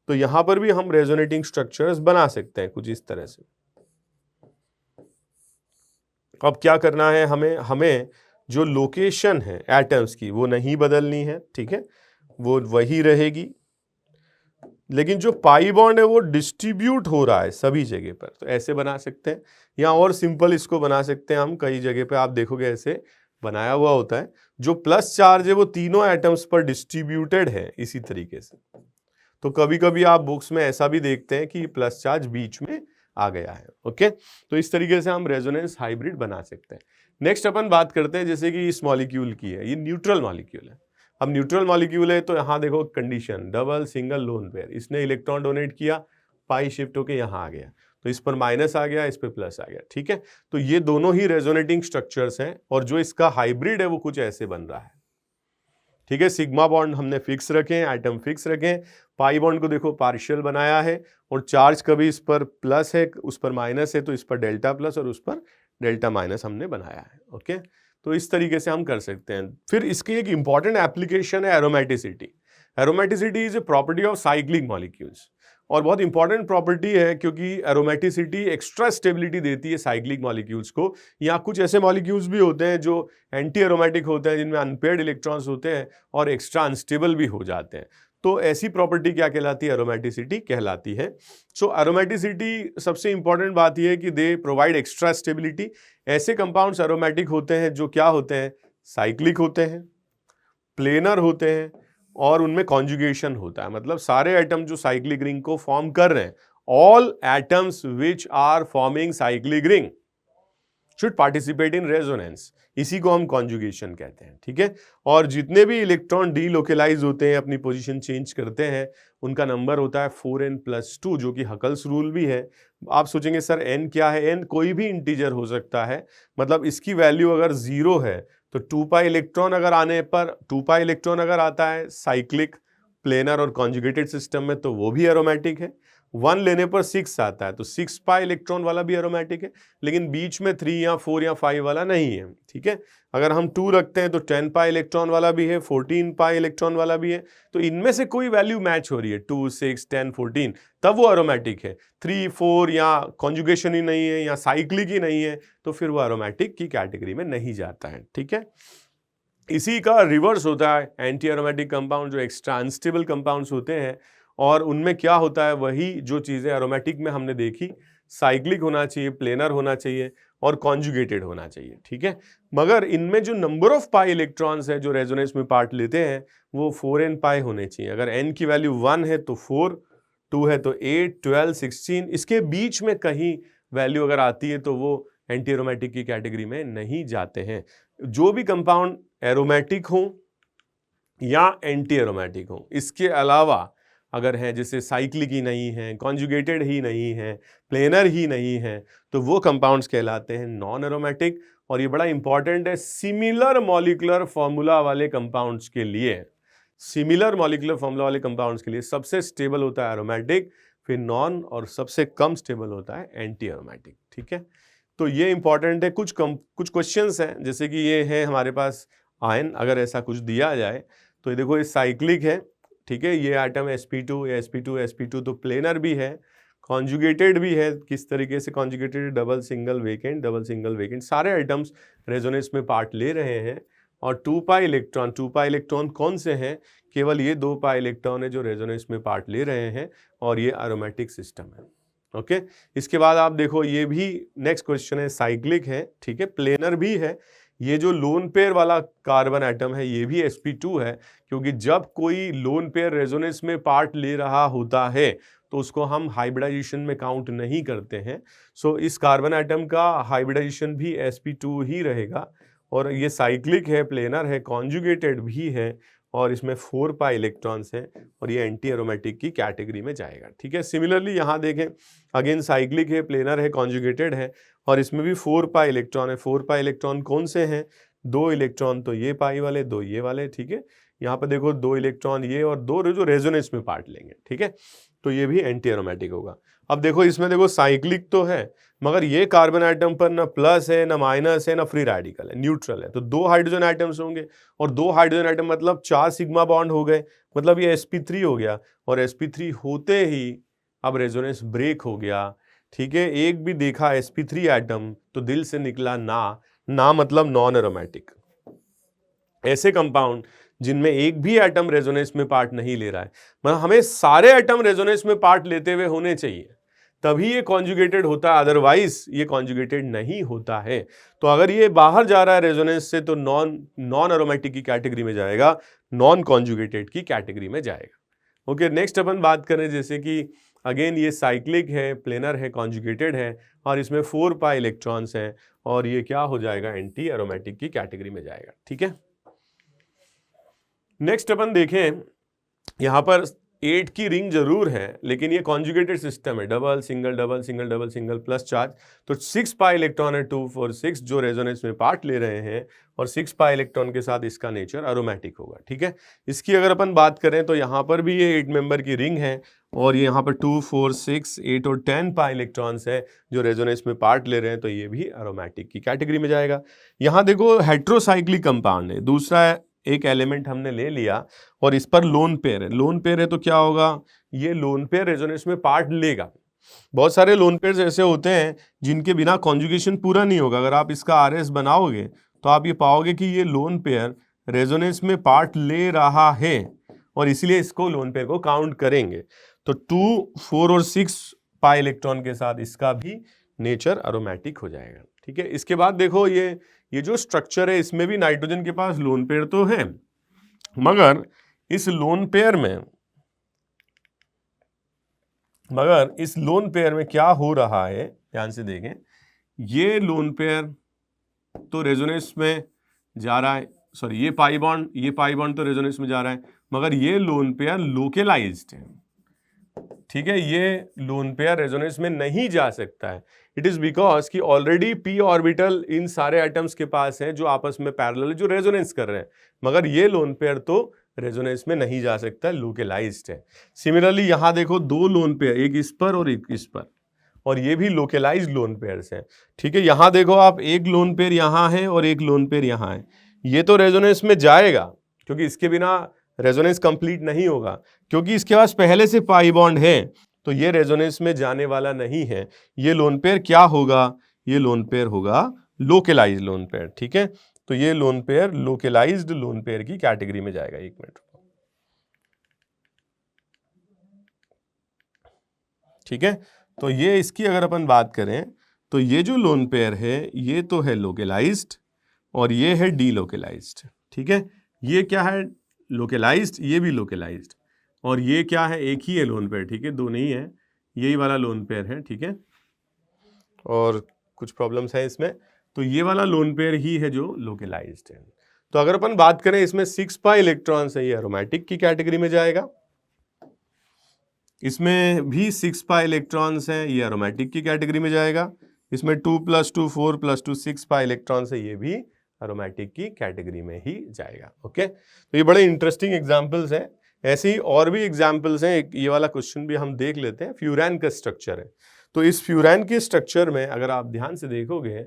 तो यहां पर भी हम रेजोनेटिंग स्ट्रक्चर्स बना सकते हैं कुछ इस तरह से। अब क्या करना है, हमें जो लोकेशन है एटम्स की वो नहीं बदलनी है, ठीक है, वो वही रहेगी, लेकिन जो पाई बॉन्ड है वो डिस्ट्रीब्यूट हो रहा है सभी जगह पर। तो ऐसे बना सकते हैं, या और सिंपल इसको बना सकते हैं हम, कई जगह पे आप देखोगे ऐसे बनाया हुआ होता है। जो प्लस चार्ज है वो तीनों एटम्स पर डिस्ट्रीब्यूटेड है इसी तरीके से। तो कभी कभी आप बुक्स में ऐसा भी देखते हैं कि प्लस चार्ज बीच में आ गया है। ओके, तो इस तरीके से हम रेजोनेंस हाइब्रिड बना सकते हैं। नेक्स्ट अपन बात करते हैं जैसे कि इस मॉलिक्यूल की है, ये न्यूट्रल मॉलिक्यूल है। अब न्यूट्रल मॉलिक्यूल है तो यहाँ देखो condition double single lone pair, इसने इलेक्ट्रॉन डोनेट किया, पाई शिफ्ट होके यहाँ आ गया, तो इस पर माइनस आ गया, इस पर प्लस आ गया, ठीक है। तो ये दोनों ही रेजोनेटिंग स्ट्रक्चर्स हैं और जो इसका हाइब्रिड है वो कुछ ऐसे बन रहा है, ठीक है। सिग्मा बॉन्ड हमने फिक्स रखे हैं, एटम फिक्स रखे हैं, पाई बॉन्ड को देखो पार्शियल बनाया है, और चार्ज कभी इस पर प्लस है उस पर माइनस है, तो इस पर डेल्टा प्लस और उस पर डेल्टा माइनस हमने बनाया है। ओके, तो इस तरीके से हम कर सकते हैं। फिर इसकी एक इंपॉर्टेंट एप्लीकेशन है aromaticity. Aromaticity is a property of cyclic molecules, और बहुत इंपॉर्टेंट प्रॉपर्टी है क्योंकि एरोमेटिसिटी एक्स्ट्रा स्टेबिलिटी देती है साइक्लिक मॉलिक्यूल्स को। या कुछ ऐसे मॉलिक्यूल्स भी होते हैं जो एंटी एरोमेटिक होते हैं, जिनमें अनपेयर्ड इलेक्ट्रॉन्स होते हैं और एक्स्ट्रा अनस्टेबल भी हो जाते हैं। तो ऐसी प्रॉपर्टी क्या कहलाती है, एरोमेटिसिटी कहलाती है। सो एरोमेटिसिटी सबसे इंपॉर्टेंट बात यह है कि दे प्रोवाइड एक्स्ट्रा स्टेबिलिटी। ऐसे कंपाउंड्स एरोमेटिक होते हैं जो क्या होते हैं, साइक्लिक होते हैं, प्लेनर होते हैं, और उनमें कॉन्जुगेशन होता है। मतलब सारे एटम जो साइक्लिक रिंग को फॉर्म कर रहे हैं, all atoms which are forming cyclic ring should participate in resonance, इसी को हम कॉन्जुगेशन कहते हैं, ठीक है। और जितने भी इलेक्ट्रॉन डीलोकेलाइज होते हैं, अपनी पोजीशन चेंज करते हैं, उनका नंबर होता है 4n+2, जो कि हकल्स रूल भी है। आप सोचेंगे सर n क्या है, n कोई भी इंटीजर हो सकता है, मतलब इसकी वैल्यू अगर 0 है तो 2π इलेक्ट्रॉन अगर आने पर 2π इलेक्ट्रॉन अगर आता है साइक्लिक, प्लेनर और कॉन्जुगेटेड सिस्टम में तो वो भी एरोमेटिक है। 1 लेने पर 6 आता है तो 6π इलेक्ट्रॉन वाला भी एरोमेटिक है, लेकिन बीच में 3 या 4 या 5 वाला नहीं है, ठीक है। अगर हम 2 रखते हैं तो 10π इलेक्ट्रॉन वाला भी है, 14π इलेक्ट्रॉन वाला भी है। तो इनमें से कोई वैल्यू मैच हो रही है 2, 6, 10, 14, तब वो एरोमेटिक है। 3, 4 या कॉन्जुगेशन ही नहीं है या साइक्लिक ही नहीं है तो फिर वो एरोमेटिक की कैटेगरी में नहीं जाता है, ठीक है। इसी का रिवर्स होता है एंटी एरोमेटिक कंपाउंड, जो एक्स्ट्रा अनस्टेबल कंपाउंड्स होते हैं, और उनमें क्या होता है, वही जो चीज़ें एरोमेटिक में हमने देखी, साइक्लिक होना चाहिए, प्लेनर होना चाहिए और कॉन्जुगेटेड होना चाहिए, ठीक है। मगर इनमें जो नंबर ऑफ पाई इलेक्ट्रॉन्स है जो रेजोनेंस में पार्ट लेते हैं वो 4n π होने चाहिए। अगर n की वैल्यू 1 है तो 4, 2 है तो 8, 12, 16, इसके बीच में कहीं वैल्यू अगर आती है तो वो एंटी एरोमेटिक की कैटेगरी में नहीं जाते हैं। जो भी कंपाउंड एरोमेटिक हो या एंटी एरोमेटिक हो, इसके अलावा अगर है जैसे साइक्लिक ही नहीं है, कॉन्जुगेटेड ही नहीं है, प्लेनर ही नहीं है, तो वो कंपाउंड्स कहलाते हैं नॉन एरोमेटिक। और ये बड़ा इंपॉर्टेंट है सिमिलर मॉलिक्यूलर फॉर्मूला वाले कंपाउंड्स के लिए। सिमिलर मॉलिक्यूलर फॉर्मूला वाले कंपाउंड्स के लिए सबसे स्टेबल होता है एरोमेटिक, फिर नॉन, और सबसे कम स्टेबल होता है एंटी एरोमेटिक, ठीक है। तो ये इंपॉर्टेंट है। कुछ क्वेश्चंस हैं, जैसे कि ये है हमारे पास आयन, अगर ऐसा कुछ दिया जाए तो ये देखो ये साइक्लिक है, ठीक है, ये आइटम sp2 या sp2 तो प्लेनर भी है, कॉन्जुगेटेड भी है। किस तरीके से कॉन्जुगेटेड, डबल सिंगल वेकेंट, सारे आइटम्स रेजोनेंस में पार्ट ले रहे हैं। और 2π इलेक्ट्रॉन कौन से हैं, केवल ये 2π इलेक्ट्रॉन है जो रेजोनेंस में पार्ट ले रहे हैं, और ये एरोमेटिक सिस्टम है। ओके, इसके बाद आप देखो ये भी नेक्स्ट क्वेश्चन है, साइक्लिक है, ठीक है, प्लेनर भी है। ये जो लोन पेयर वाला कार्बन एटम है ये भी sp2 है, क्योंकि जब कोई लोन पेयर रेजोनेंस में पार्ट ले रहा होता है तो उसको हम हाइब्रिडाइजेशन में काउंट नहीं करते हैं। सो इस कार्बन एटम का हाइब्रिडाइजेशन भी sp2 ही रहेगा, और ये साइक्लिक है, प्लेनर है, कॉन्जुगेटेड भी है, और इसमें 4π इलेक्ट्रॉन्स हैं, और ये एंटी एरोमेटिक की कैटेगरी में जाएगा, ठीक है। सिमिलरली यहाँ देखें, अगेन साइक्लिक है, प्लेनर है, कॉन्जुगेटेड है, और इसमें भी 4π इलेक्ट्रॉन है। 4π इलेक्ट्रॉन कौन से हैं, 2 इलेक्ट्रॉन तो ये पाई वाले, 2 ये वाले, ठीक है। यहाँ पर देखो 2 इलेक्ट्रॉन ये और 2 जो रेजोनेंस में पार्ट लेंगे, ठीक है, तो ये भी एंटी एरोमेटिक होगा। अब देखो इसमें देखो साइक्लिक तो है, मगर ये कार्बन आइटम पर ना प्लस है ना माइनस है ना फ्री रेडिकल है, न्यूट्रल है, तो 2 हाइड्रोजन आइटम्स होंगे और 2 हाइड्रोजन आइटम मतलब 4 सिग्मा बॉन्ड हो गए, मतलब ये sp3 हो गया और sp3 होते ही अब रेजोनेंस ब्रेक हो गया, ठीक है। एक भी देखा sp3 एटम तो दिल से निकला ना मतलब नॉन एरोमेटिक। ऐसे कंपाउंड जिनमें एक भी एटम रेजोनेंस में पार्ट नहीं ले रहा है, मतलब हमें सारे एटम रेजोनेंस में पार्ट लेते हुए होने चाहिए तभी ये कॉन्जुगेटेड होता है, अदरवाइज ये कॉन्जुगेटेड नहीं होता है। तो अगर ये बाहर जा रहा है रेजोनेंस से तो नॉन एरोमेटिक की कैटेगरी में जाएगा, नॉन कॉन्जुगेटेड की कैटेगरी में जाएगा। ओके, नेक्स्ट अपन बात करें जैसे कि अगेन ये साइक्लिक है, प्लेनर है, कॉन्जुगेटेड है और इसमें 4 पाई इलेक्ट्रॉन्स हैं और ये क्या हो जाएगा, एंटी एरोमेटिक की कैटेगरी में जाएगा, ठीक है। नेक्स्ट अपन देखें, यहां पर 8 की रिंग जरूर है लेकिन ये कॉन्जुगेटेड सिस्टम है, double single double single double single plus charge, तो 6 पाई इलेक्ट्रॉन है 2 4 6 जो रेजोनेंस में पार्ट ले रहे हैं और 6 पाई इलेक्ट्रॉन के साथ इसका नेचर एरोमेटिक होगा, ठीक है। इसकी अगर अपन बात करें तो यहाँ पर भी ये 8 मेंबर की रिंग है और ये यहाँ पर 2 4 6 8 और 10 पाई इलेक्ट्रॉन्स है जो रेजोनेंस में पार्ट ले रहे हैं, तो ये भी एरोमेटिक की कैटेगरी में जाएगा। यहाँ देखो हेट्रोसाइक्लिक कंपाउंड है, दूसरा एक एलिमेंट हमने ले लिया और इस पर लोन पेयर है, लोन पेयर है तो क्या होगा, ये लोन पेयर रेजोनेंस में पार्ट लेगा। बहुत सारे लोन पेयर्स ऐसे होते हैं जिनके बिना कॉन्जुगेशन पूरा नहीं होगा, अगर आप इसका आरएस बनाओगे तो आप ये पाओगे कि ये लोन पेयर रेजोनेंस में पार्ट ले रहा है और इसलिए इसको लोन पेयर को काउंट करेंगे। तो 2 4 और 6 पाई इलेक्ट्रॉन के साथ इसका भी नेचर एरोमेटिक हो जाएगा, ठीक है। इसके बाद देखो ये जो स्ट्रक्चर है इसमें भी नाइट्रोजन के पास लोन पेयर तो है, मगर इस लोन पेयर में क्या हो रहा है, ध्यान से देखें, ये लोन पेयर तो रेजोनेंस में जा रहा है, सॉरी ये पाई बॉन्ड तो रेजोनेंस में जा रहा है, मगर ये लोन पेयर लोकेलाइज्ड है, ठीक है। ये लोन पेयर रेजोनेंस में नहीं जा सकता है, इट इज बिकॉज कि ऑलरेडी p ऑर्बिटल इन सारे एटम्स के पास हैं जो आपस में पैरेलल जो रेजोनेंस कर रहे हैं, मगर ये लोन पेयर तो रेजोनेंस में नहीं जा सकता, लोकेलाइज्ड है। सिमिलरली यहां देखो 2 लोन पेयर, एक इस पर और एक इस पर, और ये भी लोकेलाइज्ड लोन पेयर्स हैं, ठीक है। यहां देखो आप एक लोन पेयर यहां है और एक लोन पेयर यहां है, ये तो रेजोनेंस में जाएगा क्योंकि इसके बिना रेजोनेंस कंप्लीट नहीं होगा, क्योंकि इसके पास पहले से पाई बॉन्ड है तो ये रेजोनेंस में जाने वाला नहीं है। ये लोन पेयर क्या होगा, ये लोन पेयर होगा लोकेलाइज्ड लोन पेयर, ठीक है। तो ये लोन पेयर लोकेलाइज्ड लोन पेयर की कैटेगरी में जाएगा। एक मिनट, ठीक है। तो ये इसकी अगर अपन बात करें तो ये जो लोन पेयर है ये तो है लोकेलाइज्ड और ये है डीलोकेलाइज्ड, ठीक है। ये क्या है, लोकेलाइज्ड, ये भी लोकेलाइज्ड, और ये क्या है, एक ही है लोन पेयर, ठीक है, 2 नहीं है, यही वाला लोन पेयर है, ठीक है। और कुछ प्रॉब्लम्स है इसमें, तो ये वाला लोन पेयर ही है जो लोकेलाइज्ड है। तो अगर अपन बात करें इसमें 6 पाई इलेक्ट्रॉन्स है, ये एरोमेटिक की कैटेगरी में जाएगा। इसमें भी 6 पाई इलेक्ट्रॉन्स हैं, ये एरोमेटिक की कैटेगरी में जाएगा। इसमें 2 + 2 4 + 2 6 पाई इलेक्ट्रॉन्स है, ये भी एरोमेटिक की कैटेगरी में ही जाएगा। ओके, तो ये बड़े इंटरेस्टिंग एग्जांपल्स हैं, ऐसे ही और भी एग्जांपल्स हैं। ये वाला क्वेश्चन भी हम देख लेते हैं। फ्यूरान का स्ट्रक्चर है, तो इस फ्यूरान के स्ट्रक्चर में अगर आप ध्यान से देखोगे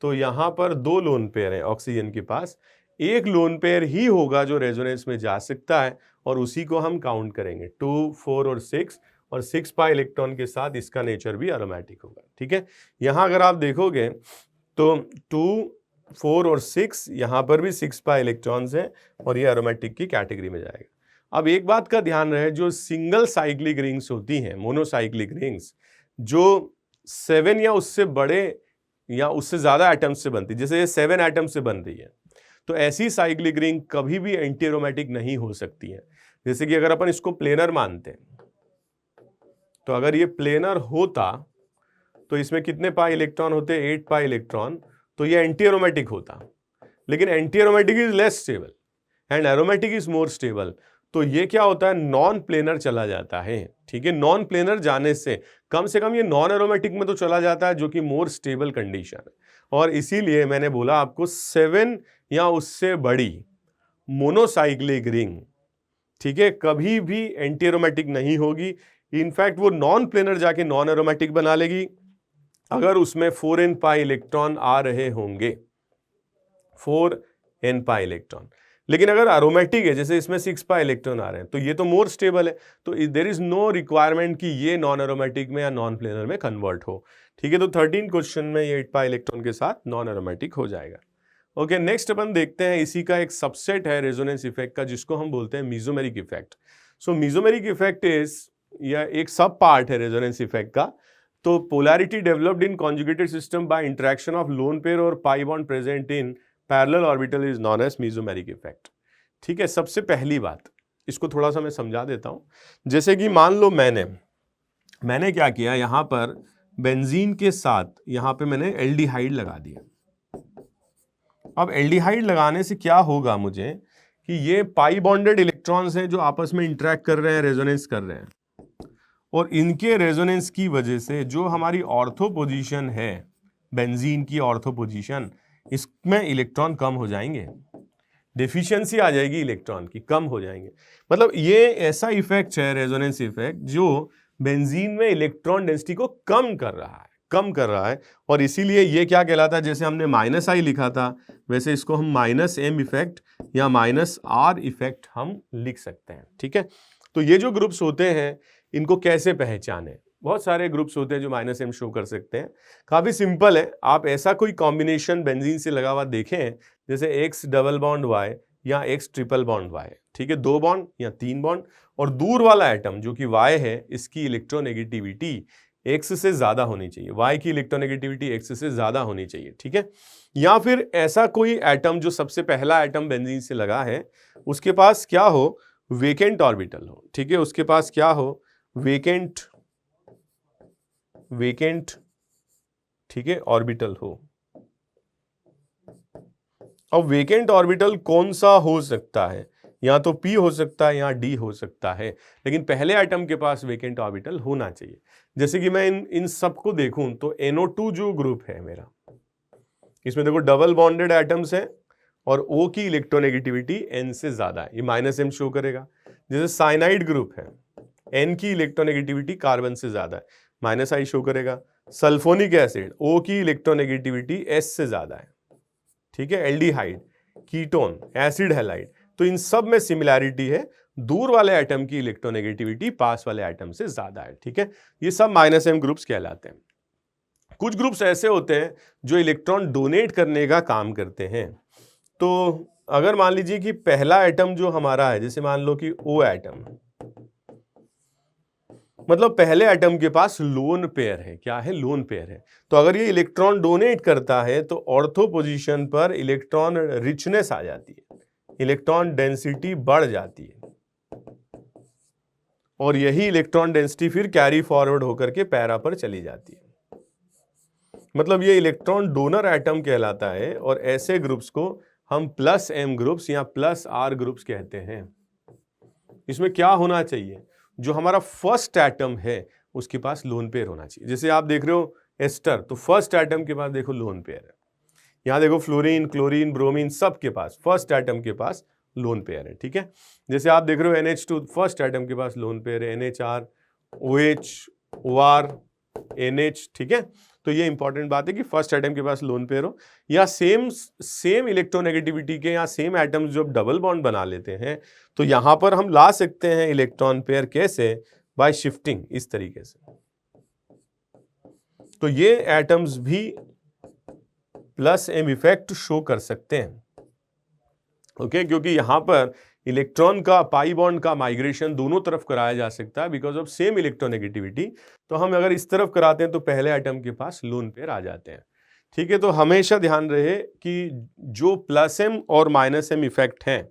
तो यहाँ पर 2 लोन पेयर हैं ऑक्सीजन के पास, एक लोन पेयर ही होगा जो रेजोनेंस में जा सकता है और उसी को हम काउंट करेंगे। 2 4 और 6 और 6 पाई इलेक्ट्रॉन के साथ इसका नेचर भी एरोमेटिक होगा, ठीक है। यहाँ अगर आप देखोगे तो 2 4 और 6, यहाँ पर भी 6 पाई इलेक्ट्रॉन्स हैं और ये एरोमेटिक की कैटेगरी में जाएगा। अब एक बात का ध्यान रहे, जो सिंगल साइक्लिक रिंग्स होती हैं, मोनोसाइक्लिक रिंग्स, जो 7 या उससे बड़े या उससे ज्यादा एटम्स से बनती है, जैसे ये 7 एटम से बन रही है, तो ऐसी साइक्लिक रिंग कभी भी एंटी एरोमेटिक नहीं हो सकती है। जैसे कि अगर अपन इसको प्लेनर मानते हैं, तो अगर ये प्लेनर होता तो इसमें कितने पाई इलेक्ट्रॉन होते, 8 पाई इलेक्ट्रॉन, तो ये एंटी एरोमेटिक होता। लेकिन anti aromatic is less stable and aromatic is more stable, तो ये क्या होता है, नॉन प्लेनर चला जाता है, ठीक है। नॉन प्लेनर जाने से कम ये नॉन एरोमेटिक में तो चला जाता है, जो कि मोर स्टेबल कंडीशन है। और इसीलिए मैंने बोला आपको 7 या उससे बड़ी मोनोसाइक्लिक रिंग, ठीक है, कभी भी एंटी एरोमेटिक नहीं होगी। इनफैक्ट वो नॉन प्लेनर जाके नॉन एरोमेटिक बना लेगी अगर उसमें 4n पाई इलेक्ट्रॉन आ रहे होंगे, 4n पाई इलेक्ट्रॉन। लेकिन अगर एरोमेटिक है, जैसे इसमें 6 पाई इलेक्ट्रॉन आ रहे हैं, तो ये तो मोर स्टेबल है, तो देयर इज नो रिक्वायरमेंट कि ये नॉन एरोमेटिक में या नॉन प्लेनर में कन्वर्ट हो, ठीक है। तो 13 क्वेश्चन में ये 8 पाई इलेक्ट्रॉन के साथ नॉन एरोमेटिक हो जाएगा। ओके, नेक्स्ट अपन देखते हैं, इसी का एक सबसेट है रेजोनेंस इफेक्ट का, जिसको हम बोलते हैं mesomeric effect. So mesomeric effect is, यह एक सब पार्ट है रेजोनेंस इफेक्ट का। तो polarity developed in conjugated system by interaction of lone pair और pi bond present in parallel orbital is known as mesomeric effect, ठीक है। सबसे पहली बात, इसको थोड़ा सा मैं समझा देता हूं। जैसे कि मान लो मैंने क्या किया, यहां पर बेंजीन के साथ यहां पे मैंने एल्डिहाइड लगा दिया। अब एल्डिहाइड लगाने से क्या होगा मुझे, कि ये पाई बॉन्डेड इलेक्ट्रॉन्स हैं जो आपस में इंटरेक्ट कर रहे हैं, रेजोनेंस कर रहे हैं, और इनके रेजोनेंस की वजह से जो हमारी ऑर्थो पोजीशन है, बेंजीन की ऑर्थो पोजीशन, इसमें इलेक्ट्रॉन कम हो जाएंगे, डेफिशिएंसी आ जाएगी इलेक्ट्रॉन की, कम हो जाएंगे। मतलब ये ऐसा इफेक्ट है रेजोनेंस इफेक्ट जो बेंजीन में इलेक्ट्रॉन डेंसिटी को कम कर रहा है, और इसीलिए ये क्या कहलाता है, जैसे हमने -I लिखा था, वैसे इसको हम -M इफेक्ट या -R इफेक्ट हम लिख सकते हैं, ठीक है। तो ये जो ग्रुप्स होते हैं, इनको कैसे पहचाने, बहुत सारे ग्रुप्स होते हैं जो -M शो कर सकते हैं। काफ़ी सिंपल है, आप ऐसा कोई कॉम्बिनेशन बेंजीन से लगा हुआ देखें, जैसे X डबल बॉन्ड Y या X ट्रिपल बॉन्ड Y, ठीक है, 2 बॉन्ड या 3 बॉन्ड, और दूर वाला एटम जो कि Y है, इसकी इलेक्ट्रोनेगेटिविटी X से ज़्यादा होनी चाहिए, Y की इलेक्ट्रोनेगेटिविटी X से ज़्यादा होनी चाहिए, ठीक है। या फिर ऐसा कोई एटम जो सबसे पहला एटम बेंजीन से लगा है, उसके पास क्या हो, वेकेंट ऑर्बिटल हो, ठीक है, उसके पास क्या हो, वेकेंट, ठीक है, ऑर्बिटल हो। अब वेकेंट ऑर्बिटल कौन सा हो सकता है, या तो P हो सकता है या D हो सकता है, लेकिन पहले एटम के पास वेकेंट ऑर्बिटल होना चाहिए। जैसे कि मैं इन सबको देखूं तो NO2 जो ग्रुप है मेरा, इसमें देखो डबल बॉन्डेड एटम्स हैं और O की इलेक्ट्रोनेगेटिविटी N से ज्यादा है, ये -M शो करेगा। जैसे साइनाइड ग्रुप है, N की इलेक्ट्रोनेगेटिविटी कार्बन से ज्यादा है, -I शो करेगा। सल्फोनिक एसिड, O की इलेक्ट्रोनेगेटिविटी S से ज्यादा है, ठीक है। एल्डिहाइड, कीटोन, एसिड हैलाइड, तो इन सब में सिमिलैरिटी है, दूर वाले एटम की इलेक्ट्रोनेगेटिविटी पास वाले एटम से ज्यादा है, ठीक है। ये सब -M ग्रुप्स कहलाते हैं। कुछ ग्रुप्स ऐसे होते हैं जो इलेक्ट्रॉन डोनेट करने का काम करते हैं। तो अगर मान लीजिए कि पहला एटम जो हमारा है, जैसे मान लो कि O एटम, मतलब पहले एटम के पास लोन पेयर है, क्या है, लोन पेयर है। तो अगर ये इलेक्ट्रॉन डोनेट करता है तो ऑर्थो पोजीशन पर इलेक्ट्रॉन रिचनेस आ जाती है, इलेक्ट्रॉन डेंसिटी बढ़ जाती है, और यही इलेक्ट्रॉन डेंसिटी फिर कैरी फॉरवर्ड होकर के पैरा पर चली जाती है। मतलब ये इलेक्ट्रॉन डोनर एटम कहलाता है, और ऐसे ग्रुप्स को हम +M ग्रुप्स या +R ग्रुप्स कहते हैं। इसमें क्या होना चाहिए, जो हमारा फर्स्ट एटम है उसके पास लोन पेयर होना चाहिए। जैसे आप देख रहे हो एस्टर, तो फर्स्ट एटम के पास देखो लोन पेयर है। यहाँ देखो फ्लोरीन, क्लोरीन, ब्रोमीन, सब के पास फर्स्ट एटम के पास लोन पेयर है, ठीक है। जैसे आप देख रहे हो NH2, फर्स्ट एटम के पास लोन पेयर है, NHR, OH, OR, NH, ठीक है। तो ये इंपॉर्टेंट बात है कि फर्स्ट एटम के पास लोन पेयर हो, या सेम इलेक्ट्रोनेगेटिविटी के या सेम एटम्स जो डबल बॉन्ड बना लेते हैं, तो यहां पर हम ला सकते हैं इलेक्ट्रॉन पेयर, कैसे, बाय शिफ्टिंग, इस तरीके से। तो ये एटम्स भी +M इफेक्ट शो कर सकते हैं, ओके, क्योंकि यहां पर इलेक्ट्रॉन का, पाई बॉन्ड का माइग्रेशन दोनों तरफ कराया जा सकता है बिकॉज ऑफ सेम इलेक्ट्रोनेगेटिविटी। तो हम अगर इस तरफ कराते हैं तो पहले एटम के पास लोन पेयर आ जाते हैं, ठीक है। तो हमेशा ध्यान रहे कि जो +M और -M इफेक्ट हैं,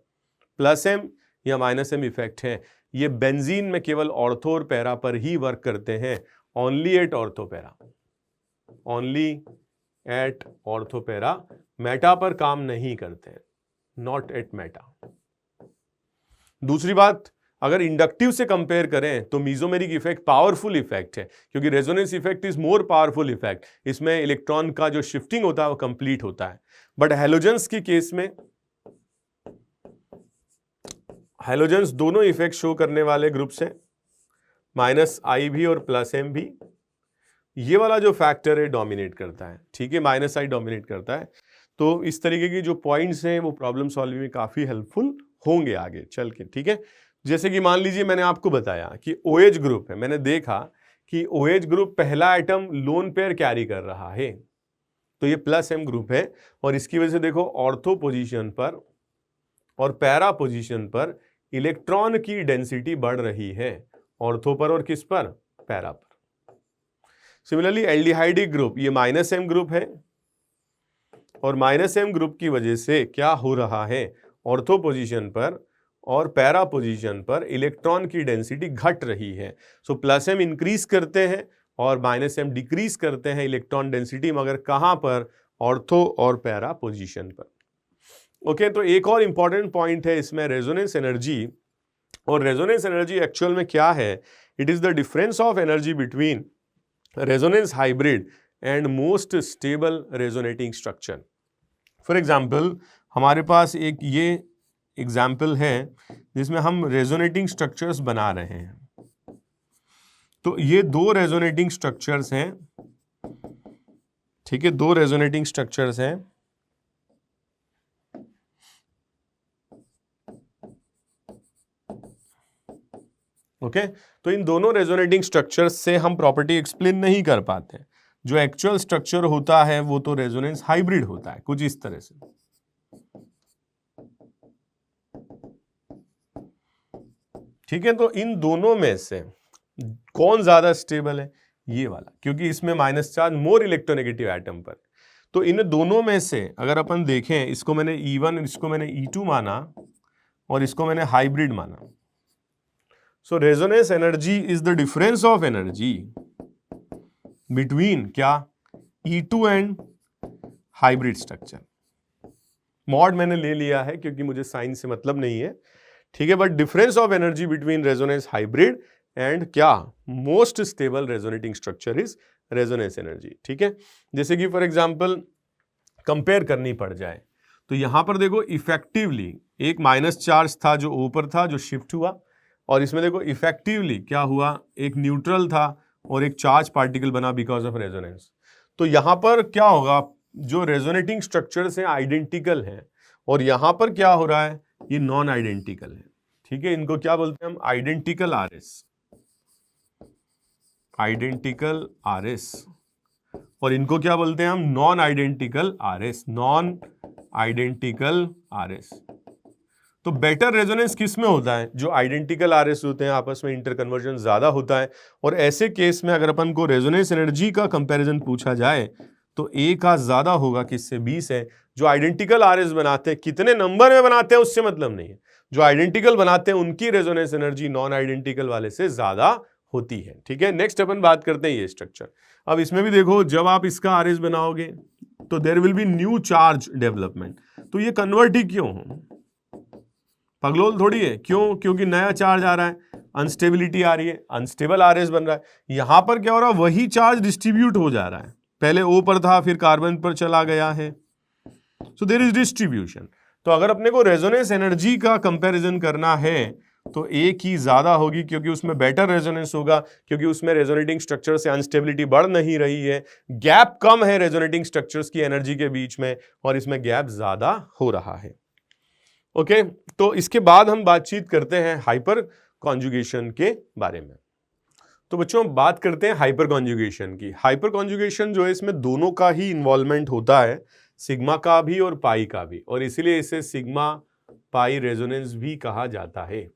+M या -M इफेक्ट हैं, ये बेंजीन में केवल ऑर्थो और पैरा पर ही वर्क करते हैं, only at ortho para, only at ortho para, meta पर काम नहीं करते हैं, नॉट एट मेटा। दूसरी बात, अगर इंडक्टिव से कंपेयर करें तो मेसोमेरिक इफेक्ट पावरफुल इफेक्ट है, क्योंकि resonance effect is more powerful effect. इसमें इलेक्ट्रॉन का जो शिफ्टिंग होता है वो कंप्लीट होता है। बट हैलोजेंस के केस में हैलोजेंस दोनों इफेक्ट शो करने वाले ग्रुप्स हैं, -I भी और +M भी। ये वाला जो फैक्टर है डोमिनेट करता है, ठीक है, -I डोमिनेट करता है। तो इस तरीके की जो पॉइंट्स हैं वो प्रॉब्लम सॉल्विंग में काफ़ी हेल्पफुल होंगे आगे चल के, ठीक है। जैसे कि मान लीजिए मैंने आपको बताया कि OH ग्रुप है, मैंने देखा कि OH ग्रुप पहला एटम लोन पेयर कैरी कर रहा है, तो ये +M ग्रुप है और इसकी वजह से देखो ऑर्थो पोजीशन पर और पैरा पोजीशन पर इलेक्ट्रॉन की डेंसिटी बढ़ रही है, ऑर्थो पर और किस पर, पैरा पर। सिमिलरली एल्डिहाइडिक ग्रुप ये -M ग्रुप है और -M ग्रुप की वजह से क्या हो रहा है, ऑर्थो पोजीशन पर और पैरा पोजीशन पर इलेक्ट्रॉन की डेंसिटी घट रही है। सो +M इंक्रीज करते हैं और -M डिक्रीज करते हैं इलेक्ट्रॉन डेंसिटी, मगर कहां पर, ऑर्थो और पैरा पोजीशन पर। ओके, तो एक और इंपॉर्टेंट पॉइंट है इसमें रेजोनेंस एनर्जी, और रेजोनेंस एनर्जी एक्चुअल में क्या है, it is the difference of energy between resonance hybrid and most stable resonating structure. For example हमारे पास एक ये एग्जाम्पल है जिसमें हम रेजोनेटिंग स्ट्रक्चर्स बना रहे हैं। तो ये दो रेजोनेटिंग स्ट्रक्चर्स हैं, ठीक है, दो रेजोनेटिंग स्ट्रक्चर्स हैं। ओके, तो इन दोनों रेजोनेटिंग स्ट्रक्चर्स से हम प्रॉपर्टी एक्सप्लेन नहीं कर पाते। जो एक्चुअल स्ट्रक्चर होता है वो तो रेजोनेंस हाइब्रिड होता है, कुछ इस तरह से। ठीक है, तो इन दोनों में से कौन ज्यादा स्टेबल है, ये वाला, क्योंकि इसमें minus charge more electronegative atom पर। तो इन दोनों में से अगर अपन देखें, इसको मैंने E1, इसको मैंने E2 माना और इसको मैंने हाइब्रिड माना। So resonance energy is the difference of energy between क्या, E2 and hybrid structure. Mod मैंने ले लिया है क्योंकि मुझे साइन से मतलब नहीं है, ठीक है, but difference of energy between resonance hybrid and क्या, most stable resonating structure is resonance energy. ठीक है, जैसे कि फॉर एग्जांपल कंपेयर करनी पड़ जाए तो यहां पर देखो इफेक्टिवली एक माइनस चार्ज था जो ऊपर था, जो शिफ्ट हुआ, और इसमें देखो इफेक्टिवली क्या हुआ, एक न्यूट्रल था और एक चार्ज पार्टिकल बना बिकॉज ऑफ रेजोनेंस। तो यहां पर क्या होगा, जो रेजोनेटिंग स्ट्रक्चर्स हैं आइडेंटिकल हैं और यहां पर क्या हो रहा है, ये नॉन आइडेंटिकल है। ठीक है, इनको क्या बोलते हैं हम, आइडेंटिकल आरएस, आइडेंटिकल आरएस, और इनको क्या बोलते हैं हम, non identical RS, non identical RS. तो बेटर रेजोनेंस किस में होता है, जो आइडेंटिकल आरएस होते हैं आपस में इंटरकन्वर्जन ज्यादा होता है। और ऐसे केस में अगर अपन को रेजोनेंस एनर्जी का कंपैरिजन पूछा जाए तो ए का ज्यादा होगा किससे, 20 है। जो आइडेंटिकल आरएस बनाते हैं, कितने नंबर में बनाते हैं उससे मतलब नहीं है, जो आइडेंटिकल बनाते हैं उनकी रेजोनेंस एनर्जी नॉन आइडेंटिकल वाले से ज्यादा होती है। ठीक है, नेक्स्ट अपन बात करते हैं ये स्ट्रक्चर। अब इसमें भी देखो, जब आप इसका आरएस बनाओगे तो there will be new charge development. तो ये कन्वर्ट ही क्यों हो, पगलोल थोड़ी है, क्यों, क्योंकि नया चार्ज आ रहा है, अनस्टेबिलिटी आ रही है, अनस्टेबल आरएस बन रहा है। यहां पर क्या हो रहा है, वही चार्ज डिस्ट्रीब्यूट हो जा रहा है, पहले O पर था फिर कार्बन पर चला गया है, सो देयर इज डिस्ट्रीब्यूशन। तो अगर अपने को रेजोनेंस एनर्जी का कंपैरिजन करना है तो A की ज्यादा होगी क्योंकि उसमें बेटर रेजोनेंस होगा, क्योंकि उसमें रेजोनेटिंग स्ट्रक्चर से अनस्टेबिलिटी बढ़ नहीं रही है, गैप कम है रेजोनेटिंग स्ट्रक्चर्स की एनर्जी के बीच में, और इसमें गैप ज्यादा हो रहा है। ओके, तो इसके बाद हम बातचीत करते हैं हाइपर कॉन्जुगेशन के बारे में। तो बच्चों बात करते हैं हाइपर कॉन्जुगेशन की। हाइपर कॉन्जुगेशन जो है इसमें दोनों का ही इन्वॉल्वमेंट होता है, सिग्मा का भी और पाई का भी, और इसीलिए इसे सिग्मा पाई रेजोनेंस भी कहा जाता है।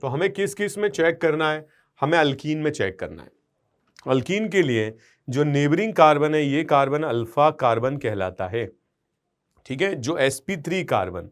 तो हमें किस किस में चेक करना है, हमें अल्कीन में चेक करना है। अल्कीन के लिए जो नेबरिंग कार्बन है ये कार्बन अल्फा कार्बन कहलाता है। ठीक है, जो sp3 कार्बन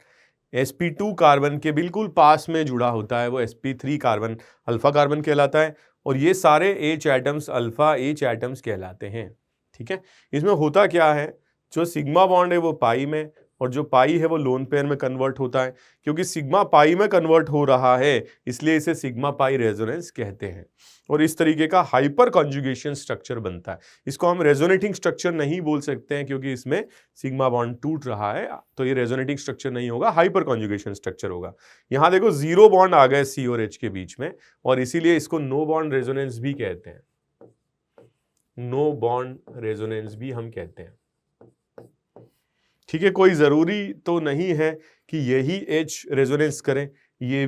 sp2 कार्बन के बिल्कुल पास में जुड़ा होता है वो sp3 कार्बन अल्फा कार्बन कहलाता है, और ये सारे H atoms alpha H atoms कहलाते हैं। ठीक है, इसमें होता क्या है, जो सिग्मा बॉन्ड है वो पाई में और जो पाई है वो लोन पेयर में कन्वर्ट होता है। क्योंकि सिग्मा पाई में कन्वर्ट हो रहा है इसलिए इसे सिग्मा पाई रेजोनेंस कहते हैं। और इस तरीके का हाइपर कॉन्जुगेशन स्ट्रक्चर बनता है। इसको हम रेजोनेटिंग स्ट्रक्चर नहीं बोल सकते हैं क्योंकि इसमें सिग्मा बॉन्ड टूट रहा है, तो ये रेजोनेटिंग स्ट्रक्चर नहीं होगा, हाइपर कॉन्जुगेशन स्ट्रक्चर होगा। यहां देखो जीरो बॉन्ड आ गए सी और एच के बीच में, और इसीलिए इसको नो बॉन्ड रेजोनेंस भी कहते हैं। नो बॉन्ड रेजोनेंस भी हम कहते हैं। ठीक है, कोई जरूरी तो नहीं है कि यही एच रेजोनेंस करें, ये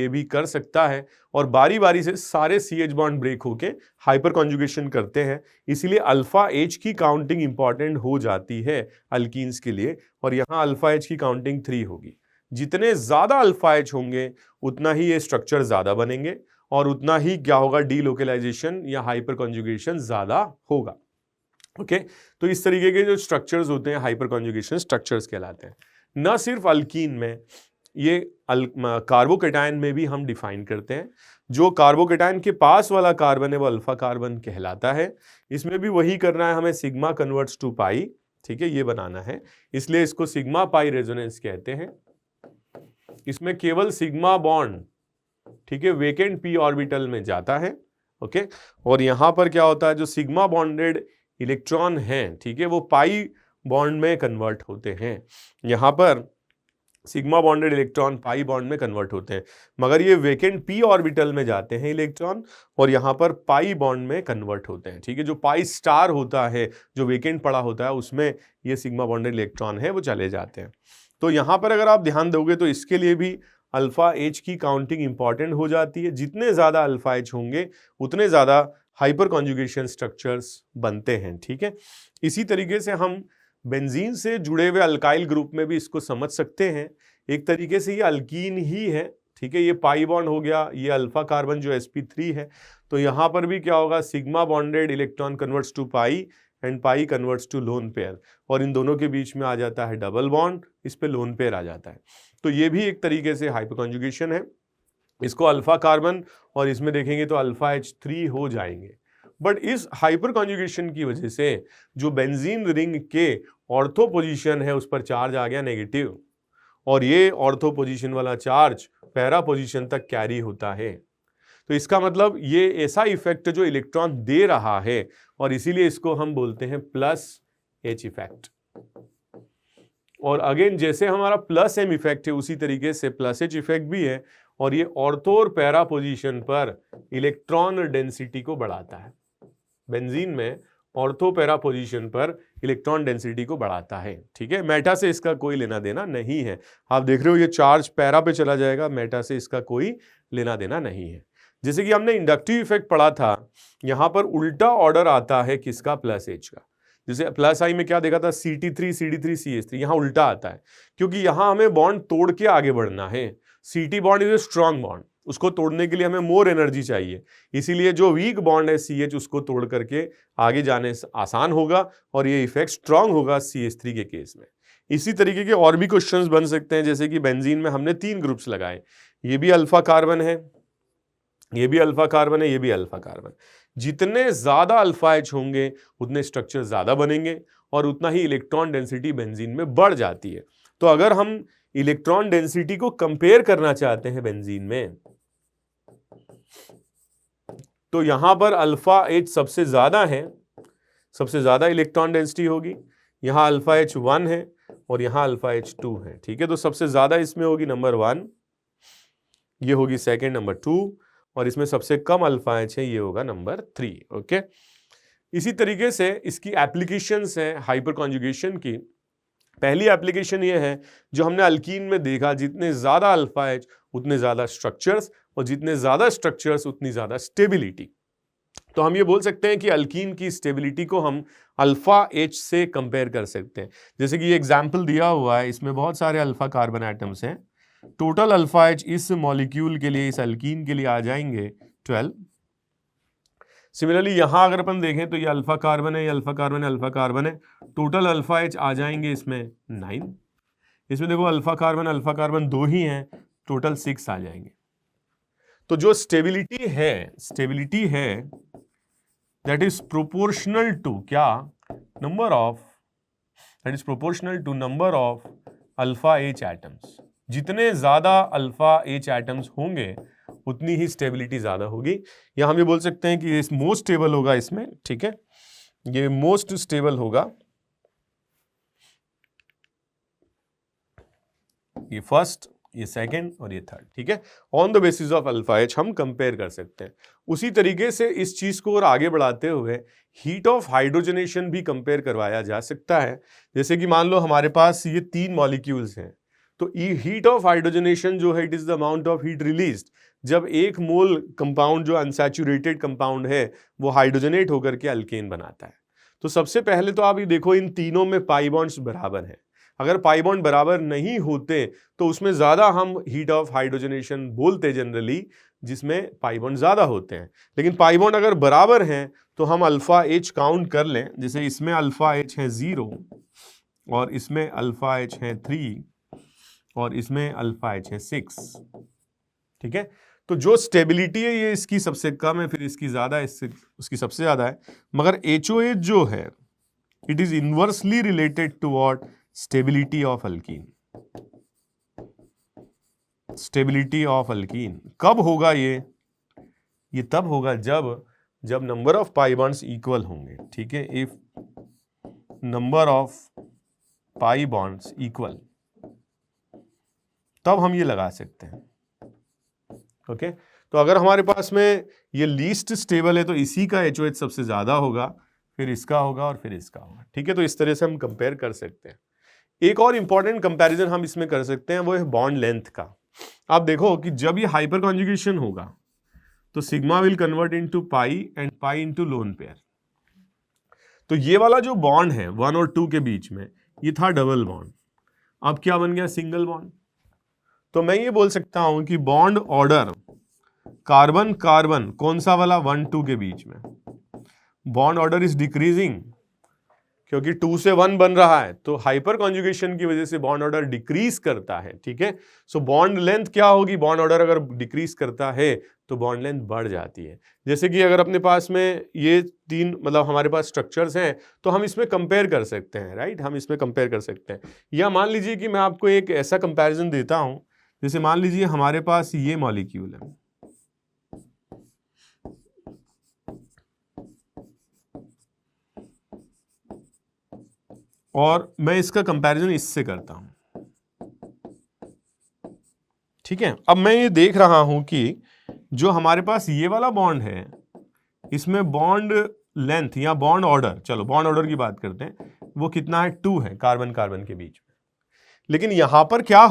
भी कर सकता है, और बारी बारी से सारे सी एच बॉन्ड ब्रेक होके हाइपर कॉन्जुगेशन करते हैं। इसीलिए अल्फा एच की काउंटिंग इंपॉर्टेंट हो जाती है अल्कीन्स के लिए, और यहां अल्फा एच की काउंटिंग 3 होगी। जितने ज्यादा अल्फा एच होंगे उतना ही ये स्ट्रक्चर ज्यादा बनेंगे, और उतना ही क्या होगा, डीलोकलाइजेशन या हाइपर कॉन्जुगेशन ज्यादा होगा। ओके, तो इस तरीके के जो स्ट्रक्चर्स होते हैं हाइपर कॉन्जुगेशन स्ट्रक्चर्स कहलाते हैं। न सिर्फ अल्कीन में, ये कार्बोकेटायन में भी हम डिफाइन करते हैं। जो कार्बोकेटायन के पास वाला कार्बन है वो अल्फा कार्बन कहलाता है। इसमें भी वही करना है हमें, सिग्मा कन्वर्ट्स टू पाई, ठीक है, ये बनाना है, इसलिए इसको सिग्मा पाई रेजोनेंस कहते हैं। इसमें केवल सिग्मा बॉन्ड, ठीक है, वेकेंट पी ऑर्बिटल में जाता है। ओके, और यहां पर क्या होता है, जो सिग्मा बॉन्डेड इलेक्ट्रॉन हैं, ठीक है, वो पाई बॉन्ड में कन्वर्ट होते हैं। यहां पर sigma bonded electron pi bond में कन्वर्ट होते हैं, मगर ये वेकेंट पी ऑर्बिटल में जाते हैं इलेक्ट्रॉन, और यहां पर पाई बॉन्ड में कन्वर्ट होते हैं। ठीक है, जो पाई स्टार होता है, जो वेकेंट पड़ा होता है, उसमें ये सिग्मा बॉन्डेड इलेक्ट्रॉन है वो चले जाते हैं। तो यहां पर अगर आप ध्यान दोगे तो इसके लिए भी अल्फा एच की काउंटिंग इंपॉर्टेंट हो जाती है। जितने ज्यादा अल्फा एच होंगे उतने ज्यादा हाइपर कॉन्जुगेशन स्ट्रक्चर्स बनते हैं। ठीक है, इसी तरीके से हम बेंजीन से जुड़े हुए अल्काइल ग्रुप में भी इसको समझ सकते हैं। एक तरीके से ये अल्कीन ही है। ठीक है, ये पाई बॉन्ड हो गया, ये अल्फा कार्बन जो sp3 है, तो यहां पर भी क्या होगा, sigma bonded electron converts to pi and pi converts to lone pair, और इन दोनों के बीच में आ जाता है डबल बॉन्ड, इस पे लोन पेयर आ जाता है। तो ये भी एक तरीके से हाइपर कॉन्जुगेशन है। इसको अल्फा कार्बन और इसमें देखेंगे तो अल्फा H3 हो जाएंगे। बट इस हाइपर कॉन्जुगेशन की वजह से जो बेंजीन रिंग के ऑर्थो पोजीशन है उस पर चार्ज आ गया नेगेटिव, और ये ऑर्थो पोजीशन वाला चार्ज पैरा पोजीशन तक कैरी होता है। तो इसका मतलब ये ऐसा इफेक्ट जो इलेक्ट्रॉन दे रहा है, और इसीलिए इसको हम बोलते हैं प्लस एच इफेक्ट। और अगेन जैसे हमारा प्लस एम इफेक्ट है उसी तरीके से प्लस एच इफेक्ट भी है, और ये ऑर्थो और पैरा पोजीशन पर इलेक्ट्रॉन डेंसिटी को बढ़ाता है। बेंजीन में ऑर्थो पैरा पोजीशन पर इलेक्ट्रॉन डेंसिटी को बढ़ाता है। ठीक है, मेटा से इसका कोई लेना देना नहीं है। आप देख रहे हो ये चार्ज पैरा पे चला जाएगा, मेटा से इसका कोई लेना देना नहीं है। जैसे कि हमने इंडक्टिव इफेक्ट पढ़ा था, यहां पर उल्टा ऑर्डर आता है किसका, प्लस एच का। जैसे प्लस आई में क्या देखा था, Ct3 CD3 CH3, यहां उल्टा आता है क्योंकि यहां हमें बॉन्ड तोड़ के आगे बढ़ना है। Ct bond is a strong bond, उसको तोड़ने के लिए हमें मोर एनर्जी चाहिए, इसीलिए जो वीक बॉन्ड है CH उसको तोड़ करके आगे जाने से आसान होगा, और ये इफेक्ट स्ट्रांग होगा CH3 के केस में। इसी तरीके के और भी क्वेश्चंस बन सकते हैं, जैसे कि बेंजीन में हमने 3 ग्रुप्स लगाए, ये भी अल्फा कार्बन है, ये भी अल्फा कार्बन है, ये भी अल्फा कार्बन। जितने ज्यादा अल्फा एच होंगे उतने स्ट्रक्चर ज्यादा बनेंगे, और उतना ही इलेक्ट्रॉन डेंसिटी बेंजीन में बढ़ जाती है। तो अगर हम इलेक्ट्रॉन डेंसिटी को कंपेयर करना चाहते हैं बेंजीन में, तो यहां पर अल्फा एच सबसे ज्यादा है, सबसे ज्यादा इलेक्ट्रॉन डेंसिटी होगी। यहां अल्फा एच 1 है और यहां अल्फा एच 2 है। ठीक है, तो सबसे ज्यादा इसमें होगी नंबर 1, ये होगी सेकेंड नंबर 2, और इसमें सबसे कम अल्फा एच है, ये होगा नंबर 3। ओके, इसी तरीके से इसकी एप्लीकेशंस हैं हाइपर कॉन्जुगेशन की। पहली एप्लीकेशन ये है जो हमने अल्कीन में देखा, जितने ज्यादा अल्फा एच उतने ज्यादा स्ट्रक्चर्स, और जितने ज्यादा स्ट्रक्चर्स उतनी ज्यादा स्टेबिलिटी। तो हम ये बोल सकते हैं कि अल्कीन की स्टेबिलिटी को हम अल्फा एच से कंपेयर कर सकते हैं। जैसे कि ये एग्जाम्पल दिया हुआ है, इसमें बहुत सारे अल्फा कार्बन एटम्स हैं। टोटल अल्फा एच इस मॉलिक्यूल के लिए, इस अल्कीन के लिए आ जाएंगे 12। सिमिलरली यहां अगर अपन देखें तो ये अल्फा कार्बन है, ये अल्फा कार्बन है, अल्फा कार्बन है, टोटल अल्फा एच आ जाएंगे इसमें 9। इसमें देखो अल्फा कार्बन 2 ही हैं, टोटल 6 आ जाएंगे। तो जो स्टेबिलिटी है दैट इज प्रोपोर्शनल टू क्या, number of that is proportional to number of alpha H atoms. जितने ज्यादा अल्फा एच एटम्स होंगे उतनी ही स्टेबिलिटी ज्यादा होगी, या हम ये बोल सकते हैं कि ये मोस्ट स्टेबल होगा इसमें, ठीक है, ये मोस्ट स्टेबल होगा, ये फर्स्ट, ये सेकंड और ये थर्ड, ठीक है, on the basis of alpha H हम कंपेयर कर सकते हैं। उसी तरीके से इस चीज को और आगे बढ़ाते हुए हीट ऑफ हाइड्रोजनेशन भी कंपेयर करवाया जा सकता है। जैसे कि मान लो हमारे पास ये 3 मॉलिक्यूल्स हैं, तो हीट ऑफ हाइड्रोजनेशन जो है it is the amount of heat released जब एक मोल कंपाउंड जो अनसैचुरेटेड कंपाउंड है वो हाइड्रोजनेट होकर के अल्केन बनाता है। तो सबसे पहले तो आप ये देखो इन तीनों में पाई बॉन्ड्स बराबर हैं। अगर पाई बॉन्ड बराबर नहीं होते तो उसमें ज्यादा हम हीट ऑफ हाइड्रोजनेशन बोलते जनरली, जिसमें पाई बॉन्ड ज्यादा होते हैं। लेकिन पाई बॉन्ड अगर बराबर हैं तो हम अल्फा एच काउंट कर लें, जैसे इसमें अल्फा एच है 0 और इसमें अल्फा एच है 3 और इसमें अल्फा एच है 6, ठीक है। तो जो स्टेबिलिटी है ये इसकी सबसे कम है, फिर इसकी ज्यादा है, इससे उसकी सबसे ज्यादा है। मगर एचओएच जो है it is inversely related to what, stability of alkene. Stability of alkene कब होगा ये तब होगा जब number of pi bonds equal होंगे, ठीक है। If number of pi bonds equal, तब हम ये लगा सकते हैं, ओके। तो अगर हमारे पास में ये लीस्ट स्टेबल है तो इसी का एचओएच सबसे ज्यादा होगा, फिर इसका होगा और फिर इसका होगा, ठीक है। तो इस तरह से हम कंपेयर कर सकते हैं। एक और इंपॉर्टेंट कंपैरिजन हम इसमें कर सकते हैं, वो है बॉन्ड लेंथ का। आप देखो कि जब ये हाइपर कॉन्जुगेशन होगा तो sigma will convert into pi and pi into lone pair. तो ये वाला जो बॉन्ड है 1 और 2 के बीच में, ये था डबल बॉन्ड, अब क्या बन गया, सिंगल बॉन्ड। तो मैं ये बोल सकता हूं कि बॉन्ड ऑर्डर कार्बन कार्बन कौन सा वाला 1 2 के बीच में, बॉन्ड ऑर्डर इज डिक्रीजिंग, क्योंकि 2 से 1 बन रहा है तो हाइपर कॉन्जुगेशन की वजह से बॉन्ड ऑर्डर डिक्रीज करता है, ठीक है। सो बॉन्ड लेंथ क्या होगी, बॉन्ड ऑर्डर अगर डिक्रीज करता है तो बॉन्ड लेंथ बढ़ जाती है। जैसे कि अगर अपने पास में ये 3 मतलब हमारे पास स्ट्रक्चर्स हैं तो हम इसमें कंपेयर कर सकते हैं, राइट, हम इसमें कंपेयर कर सकते हैं। या मान लीजिए कि मैं आपको एक ऐसा कंपैरिजन देता हूं, जैसे मान लीजिए हमारे पास ये मॉलिक्यूल है और मैं इसका कंपैरिजन इससे करता हूं, ठीक है। अब मैं ये देख रहा हूं कि जो हमारे पास ये वाला बॉन्ड है इसमें बॉन्ड लेंथ या बॉन्ड ऑर्डर, चलो बॉन्ड ऑर्डर की बात करते हैं, वो कितना है, 2 है कार्बन कार्बन के बीच में। लेकिन यहां पर क्या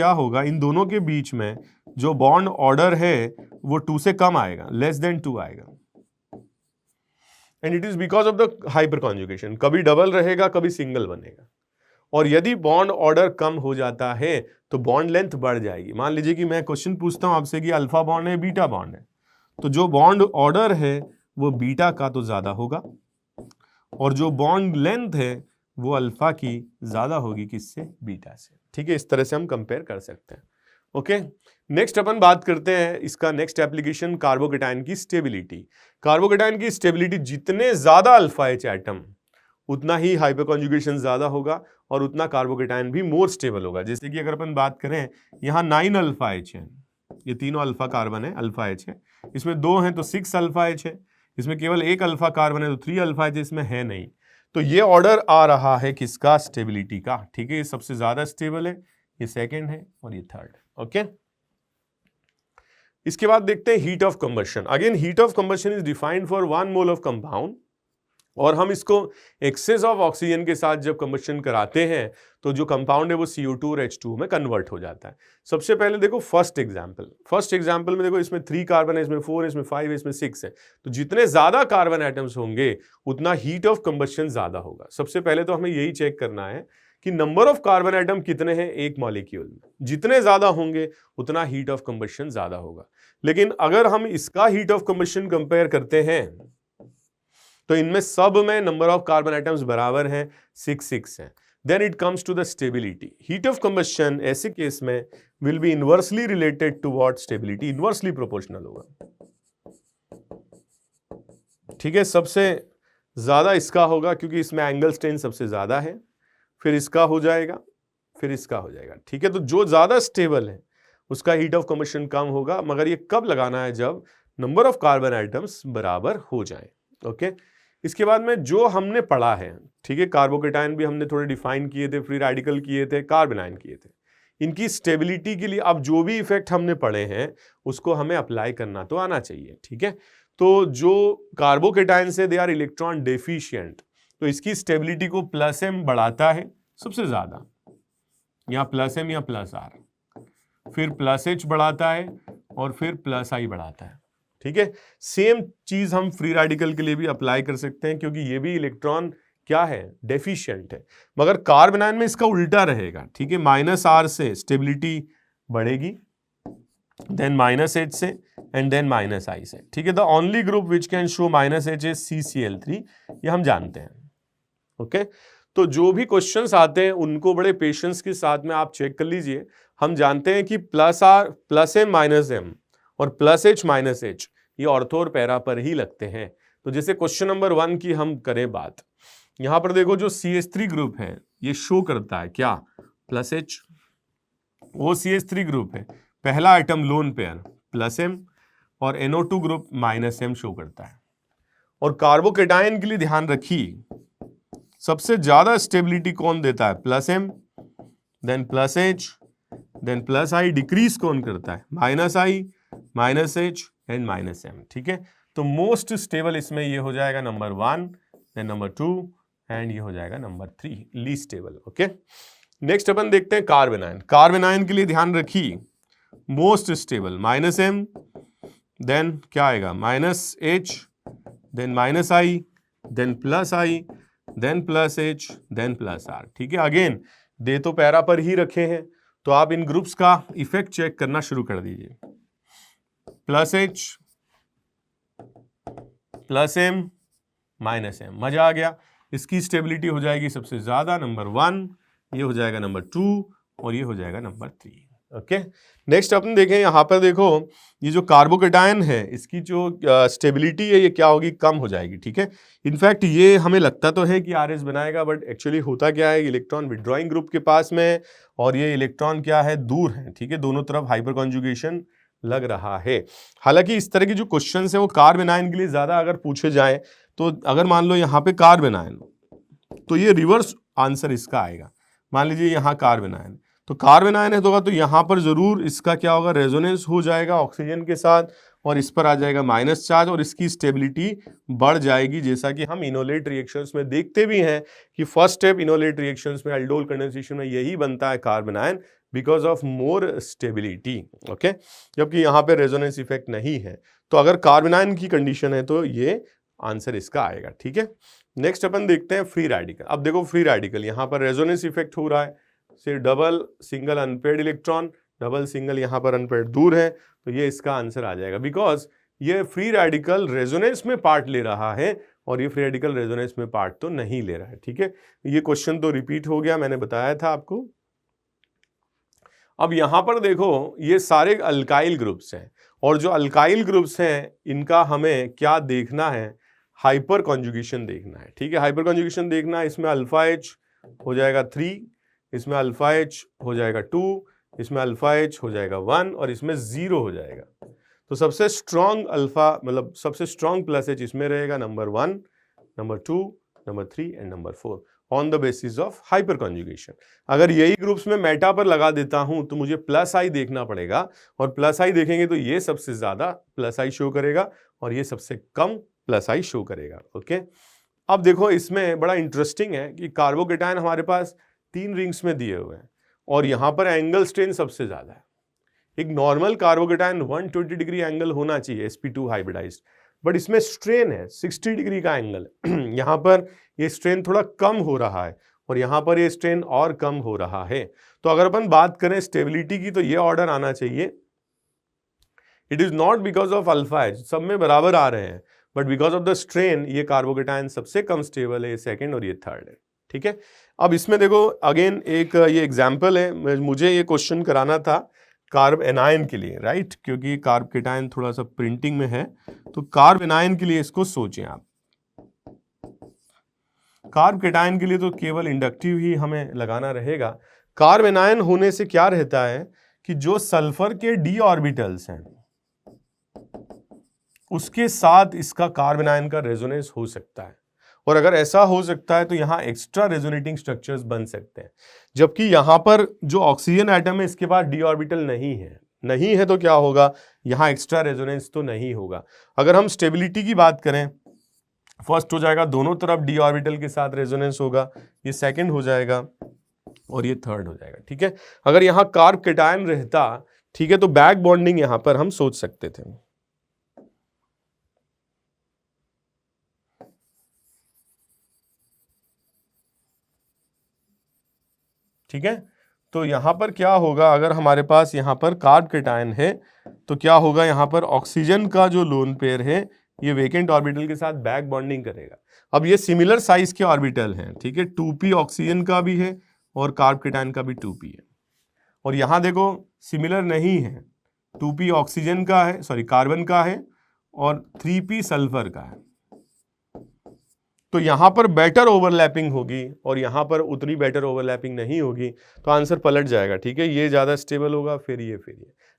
होगा, इन दोनों के बीच में जो बॉन्ड ऑर्डर है वो 2 से कम आएगा, लेस देन 2 आएगा। And it is because of the hyper conjugation, कभी डबल रहेगा कभी सिंगल बनेगा। और यदि बॉन्ड ऑर्डर कम हो जाता है तो बॉन्ड लेंथ बढ़ जाएगी। मान लीजिए कि मैं क्वेश्चन पूछता हूं आपसे कि अल्फा बॉन्ड है बीटा बॉन्ड है, तो जो बॉन्ड ऑर्डर है वो बीटा का तो ज्यादा होगा और जो बॉन्ड लेंथ है वो अल्फा की ज्यादा होगी, किससे, बीटा से, ठीक है। इस तरह से हम कंपेयर कर सकते हैं, ओके। नेक्स्ट अपन बात करते हैं इसका नेक्स्ट एप्लीकेशन, कार्बोकेटायन की स्टेबिलिटी। कार्बोकेटायन की स्टेबिलिटी, जितने ज्यादा अल्फा एच एटम उतना ही हाइपर कॉन्जुगेशन ज्यादा होगा और उतना कार्बोकेटायन भी मोर स्टेबल होगा। जैसे कि अगर अपन बात करें यहाँ 9 अल्फा एच है, ये तीनों अल्फा कार्बन है, अल्फा एच है, इसमें 2 हैं तो 6 अल्फा एच है, इसमें केवल 1 अल्फा कार्बन है तो 3 अल्फा एच, इसमें है नहीं। तो ये ऑर्डर आ रहा है किसका, स्टेबिलिटी का, ठीक है। ये सबसे ज्यादा स्टेबल है, ये सेकंड है और ये थर्ड, ओके। इसके बाद देखते हैं heat of combustion. Again heat of combustion is defined for 1 mole of compound, और हम इसको एक्सेस ऑफ ऑक्सीजन के साथ जब कंबशन कराते हैं तो जो कंपाउंड है वो CO2 और H2 में कन्वर्ट हो जाता है। सबसे पहले देखो फर्स्ट एग्जांपल में देखो, इसमें 3 कार्बन है, इसमें 4 है, इसमें 5 है, इसमें 6 है। तो जितने ज्यादा कार्बन एटम्स होंगे उतना हीट ऑफ कंबशन ज्यादा होगा। सबसे पहले तो हमें यही चेक करना है कि नंबर ऑफ कार्बन एटम कितने हैं एक मॉलिक्यूल में, जितने ज्यादा होंगे उतना हीट ऑफ कंबशन ज्यादा होगा। लेकिन अगर हम इसका हीट ऑफ कंबशन कंपेयर करते हैं तो इनमें सब में नंबर ऑफ कार्बन एटम्स बराबर हैं, 6 है। Then it comes to the stability. Heat of combustion ऐसे केस में will be inversely related to what, stability, inversely proportional होगा, ठीक है। सबसे ज़्यादा इसका होगा क्योंकि इसमें एंगल स्ट्रेन सबसे ज़्यादा है, फिर इसका हो जाएगा, फिर इसका हो जाएगा, ठीक है। तो जो ज़्यादा स्टेबल है उसका हीट ऑफ कम्बशन कम होगा, मगर ये कब लगाना है, जब नंबर ऑफ कार्बन आइटम्स बराबर हो जाए, ओके। इसके बाद में जो हमने पढ़ा है, ठीक है, कार्बोकेटायन भी हमने थोड़े डिफाइन किए थे, फ्री रेडिकल किए थे, कार्बन आयन किए थे। इनकी स्टेबिलिटी के लिए अब जो भी इफेक्ट हमने पढ़े हैं उसको हमें अप्लाई करना तो आना चाहिए, ठीक है। तो जो कार्बोकेटायन से दे आर इलेक्ट्रॉन डेफिशिएंट, तो इसकी स्टेबिलिटी को प्लस एम बढ़ाता है सबसे ज्यादा, या प्लस एम या प्लस आर, फिर प्लस एच बढ़ाता है और फिर प्लस आई बढ़ाता है, ठीक है। सेम चीज हम फ्री रेडिकल के लिए भी अप्लाई कर सकते हैं क्योंकि ये भी इलेक्ट्रॉन क्या है, डेफिशिएंट है। मगर कार्बन आयन में इसका उल्टा रहेगा, ठीक है। माइनस आर से स्टेबिलिटी बढ़ेगी, देन माइनस एच से, एंड देन माइनस आई से, ठीक है। The only group which can show minus H is CCl3, ये हम जानते हैं, ओके। तो जो भी क्वेश्चंस आते हैं उनको बड़े पेशेंस के साथ में आप चेक कर लीजिए। हम जानते हैं कि plus R plus M minus M और प्लस एच माइनस एच ये ऑर्थो और पैरा पर ही लगते हैं। तो जैसे क्वेश्चन नंबर 1 की हम करें बात, यहां पर देखो जो CH3 ग्रुप है ये शो करता है क्या, प्लस एच। वो CH3 ग्रुप है, पहला item lone pair plus M, और NO2 group minus M show करता है। और कार्बोकेटायन के लिए ध्यान रखिए, सबसे ज्यादा स्टेबिलिटी कौन देता है, plus M, then plus H, then plus I. Decrease कौन करता है, minus I, minus H and minus M, ठीक है। तो मोस्ट स्टेबल इसमें ये हो जाएगा नंबर 1, देन नंबर 2 एंड ये हो जाएगा number 3 least stable, okay. Next अपन देखते हैं कार्बन आयन। कार्बन आयन के लिए ध्यान रखिए, most stable minus M, then क्या आएगा, minus H, then minus I, then plus I, then plus H, then plus R, ठीक है। अगेन दे तो पैरा पर ही रखे हैं, तो आप इन ग्रुप्स का इफेक्ट चेक करना शुरू कर दीजिए। Plus H, plus M, minus M, मजा आ गया। इसकी स्टेबिलिटी हो जाएगी सबसे ज्यादा नंबर 1, ये हो जाएगा नंबर 2 और ये हो जाएगा नंबर 3, ओके। नेक्स्ट अपन देखें, यहां पर देखो ये जो कार्बोकेटायन है इसकी जो स्टेबिलिटी है ये क्या होगी, कम हो जाएगी, ठीक है। इनफैक्ट ये हमें लगता तो है कि RS बनाएगा, बट एक्चुअली होता क्या है, इलेक्ट्रॉन विड्रॉइंग ग्रुप के पास में है और ये इलेक्ट्रॉन क्या है, दूर है, ठीक है। दोनों तरफ हाइपर कॉन्जुगेशन लग रहा है। हालांकि इस तरह की जो क्वेश्चन है वो कार्बन आयन के लिए ज्यादा अगर पूछे जाए, तो अगर मान लो यहाँ पे कार्बन आयन, तो ये रिवर्स आंसर इसका आएगा। मान लीजिए यहाँ कार्बन आयन, तो कार्बन आयन है तो यहाँ पर जरूर इसका क्या होगा, रेजोनेंस हो जाएगा ऑक्सीजन के साथ और इस पर आ जाएगा माइनस चार्ज और इसकी स्टेबिलिटी बढ़ जाएगी, जैसा कि हम इनोलेट रिएक्शंस में देखते भी हैं कि फर्स्ट स्टेप इनोलेट रिएक्शंस में अल्डोल कंडेंसेशन में यही बनता है carbon ion, because of more stability, okay. जबकि यहाँ पे रेजोनेंस इफेक्ट नहीं है। तो अगर कार्बन आयन की कंडीशन है तो ये आंसर इसका आएगा, ठीक है। नेक्स्ट अपन देखते हैं फ्री रेडिकल। अब देखो फ्री रेडिकल, यहाँ पर रेजोनेंस इफेक्ट हो रहा है, से double single unpaired electron, double single यहाँ पर अनपेयर्ड दूर है, तो ये इसका आंसर आ जाएगा, बिकॉज ये फ्री रेडिकल रेजोनेंस में पार्ट ले रहा है और ये फ्री रेडिकल रेजोनेंस में पार्ट तो नहीं ले रहा है, ठीक है। ये क्वेश्चन तो रिपीट हो गया, मैंने बताया था आपको। अब यहां पर देखो ये सारे अल्काइल ग्रुप्स हैं और जो अल्काइल ग्रुप्स हैं इनका हमें क्या देखना है, हाइपर कॉन्जुगेशन देखना है, ठीक है। हाइपर कॉन्जुगेशन देखना है, इसमें अल्फा एच हो जाएगा 3, इसमें अल्फा एच हो जाएगा 2, इसमें अल्फा एच हो जाएगा 1 और इसमें 0 हो जाएगा। तो सबसे स्ट्रॉन्ग अल्फा मतलब सबसे स्ट्रॉन्ग प्लस एच इसमें रहेगा number 1, number 2, number 3 and number 4 on the basis of hyper conjugation. अगर यही ग्रुप्स में मेटा पर लगा देता हूं तो मुझे प्लस आई देखना पड़ेगा और प्लस आई देखेंगे तो ये सबसे ज्यादा प्लस आई शो करेगा और ये सबसे कम प्लस आई शो करेगा, ओके। अब देखो इसमें बड़ा इंटरेस्टिंग है कि कार्बोकेटायन हमारे पास 3 रिंग्स में दिए हुए हैं और यहां पर एंगल स्ट्रेन सबसे ज्यादा है। एक नॉर्मल कार्बोकेटायन 120 डिग्री एंगल होना चाहिए sp2 हाइब्रिडाइज्ड, बट इसमें स्ट्रेन है 60 डिग्री का एंगल यहां पर ये स्ट्रेन थोड़ा कम हो रहा है और यहां पर ये स्ट्रेन और कम हो रहा है। तो अगर अपन बात करें स्टेबिलिटी की तो ये ऑर्डर आना चाहिए, it is not because of alpha H, सब में बराबर आ रहे हैं, but because of the strain ये कार्बोकेटायन सबसे कम स्टेबल है, ये सेकेंड और ये थर्ड है, ठीक है। अब इसमें देखो अगेन एक ये एग्जाम्पल है, मुझे ये क्वेश्चन कराना था कार्ब एनायन के लिए, राइट, क्योंकि कार्बोकेटायन थोड़ा सा प्रिंटिंग में है, तो कार्ब एनायन के लिए इसको सोचें आप। कार्ब कैटायन के लिए तो केवल इंडक्टिव ही हमें लगाना रहेगा। कार्ब एनायन होने से क्या रहता है कि जो सल्फर के डी ऑर्बिटल्स हैं उसके साथ इसका कार्ब एनायन का रेजोनेंस हो सकता है, और अगर ऐसा हो सकता है तो यहां एक्स्ट्रा रेजोनेटिंग स्ट्रक्चर्स बन सकते हैं। जबकि यहां पर जो ऑक्सीजन एटम है इसके पास डी ऑर्बिटल नहीं है तो क्या होगा, यहां एक्स्ट्रा रेजोनेंस तो नहीं होगा। अगर हम स्टेबिलिटी की बात करें, फर्स्ट हो जाएगा दोनों तरफ डी ऑर्बिटल के साथ रेजोनेंस होगा, ये सेकंड हो जाएगा और ये थर्ड हो जाएगा। ठीक है, अगर यहां कार्ब कैटायन रहता, ठीक है, तो बैक बॉन्डिंग यहां पर हम सोच सकते थे। ठीक है, तो यहां पर क्या होगा, अगर हमारे पास यहां पर कार्ब कैटायन है तो क्या होगा, यहां पर ऑक्सीजन का जो लोन पेयर है ये वेकेंट ऑर्बिटल के साथ बैक बॉन्डिंग करेगा। अब ये सिमिलर साइज के ऑर्बिटल हैं, ठीक है, 2p ऑक्सीजन का भी है और कार्ब कैटायन का भी 2p है। और यहां देखो सिमिलर नहीं है, 2p ऑक्सीजन का है, सॉरी कार्बन का है, और 3p सल्फर का है। तो यहां पर बेटर ओवरलैपिंग होगी और यहां पर उतनी बेटर ओवरलैपिंग नहीं होगी, तो आंसर पलट जाएगा। ठीक है, ये ज्यादा स्टेबल होगा, फिर ये।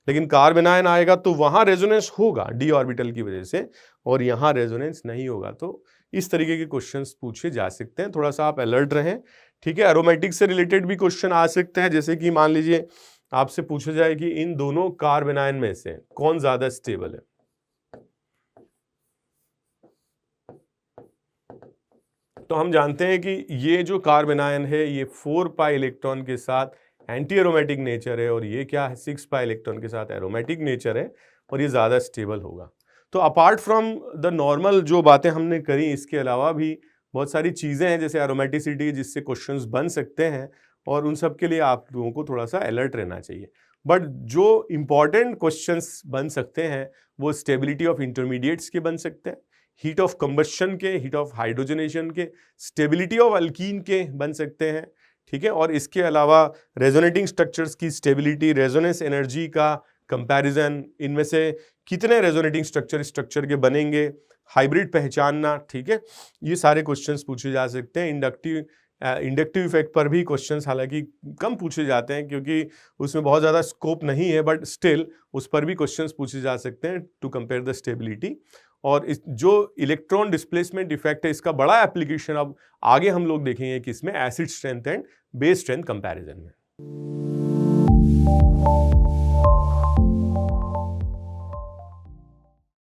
लेकिन कार्ब एनायन आएगा तो वहां रेजोनेंस होगा डी ऑर्बिटल की वजह से, और यहां रेजोनेंस नहीं होगा। तो इस तरीके के क्वेश्चंस पूछे जा सकते हैं, थोड़ा सा आप अलर्ट रहें। ठीक है, एरोमेटिक से रिलेटेड भी क्वेश्चन आ सकते हैं, जैसे कि मान लीजिए आपसे पूछा जाए कि इन दोनों कार्ब एनायन में से कौन ज्यादा स्टेबल है। तो हम जानते हैं कि ये जो कार्ब एनायन है ये 4 पाई इलेक्ट्रॉन के साथ एंटी एरोमेटिक नेचर है, और ये क्या है, 6 पाई इलेक्ट्रॉन के साथ एरोमेटिक नेचर है, और ये ज़्यादा स्टेबल होगा। तो अपार्ट फ्रॉम द नॉर्मल जो बातें हमने करी, इसके अलावा भी बहुत सारी चीज़ें हैं जैसे एरोमेटिसिटी, जिससे क्वेश्चंस बन सकते हैं, और उन सब के लिए आप लोगों को थोड़ा सा अलर्ट रहना चाहिए। बट जो इंपॉर्टेंट क्वेश्चंस बन सकते हैं वो स्टेबिलिटी ऑफ इंटरमीडिएट्स के बन सकते हैं, हीट ऑफ कंबस्शन के, हीट ऑफ हाइड्रोजनेशन के, स्टेबिलिटी ऑफ अल्कीन के बन सकते हैं। ठीक है, और इसके अलावा रेजोनेटिंग स्ट्रक्चर्स की स्टेबिलिटी, रेजोनेंस एनर्जी का कंपैरिजन, इनमें से कितने रेजोनेटिंग स्ट्रक्चर के बनेंगे, हाइब्रिड पहचानना। ठीक है, ये सारे क्वेश्चंस पूछे जा सकते हैं। इंडक्टिव इफेक्ट पर भी क्वेश्चंस हालांकि कम पूछे जाते हैं क्योंकि उसमें बहुत ज़्यादा स्कोप नहीं है, बट स्टिल उस पर भी क्वेश्चंस पूछे जा सकते हैं टू कंपेयर द स्टेबिलिटी। और इस जो इलेक्ट्रॉन डिस्प्लेसमेंट इफेक्ट है इसका बड़ा एप्लीकेशन अब आगे हम लोग देखेंगे कि इसमें acid strength and base strength comparison में।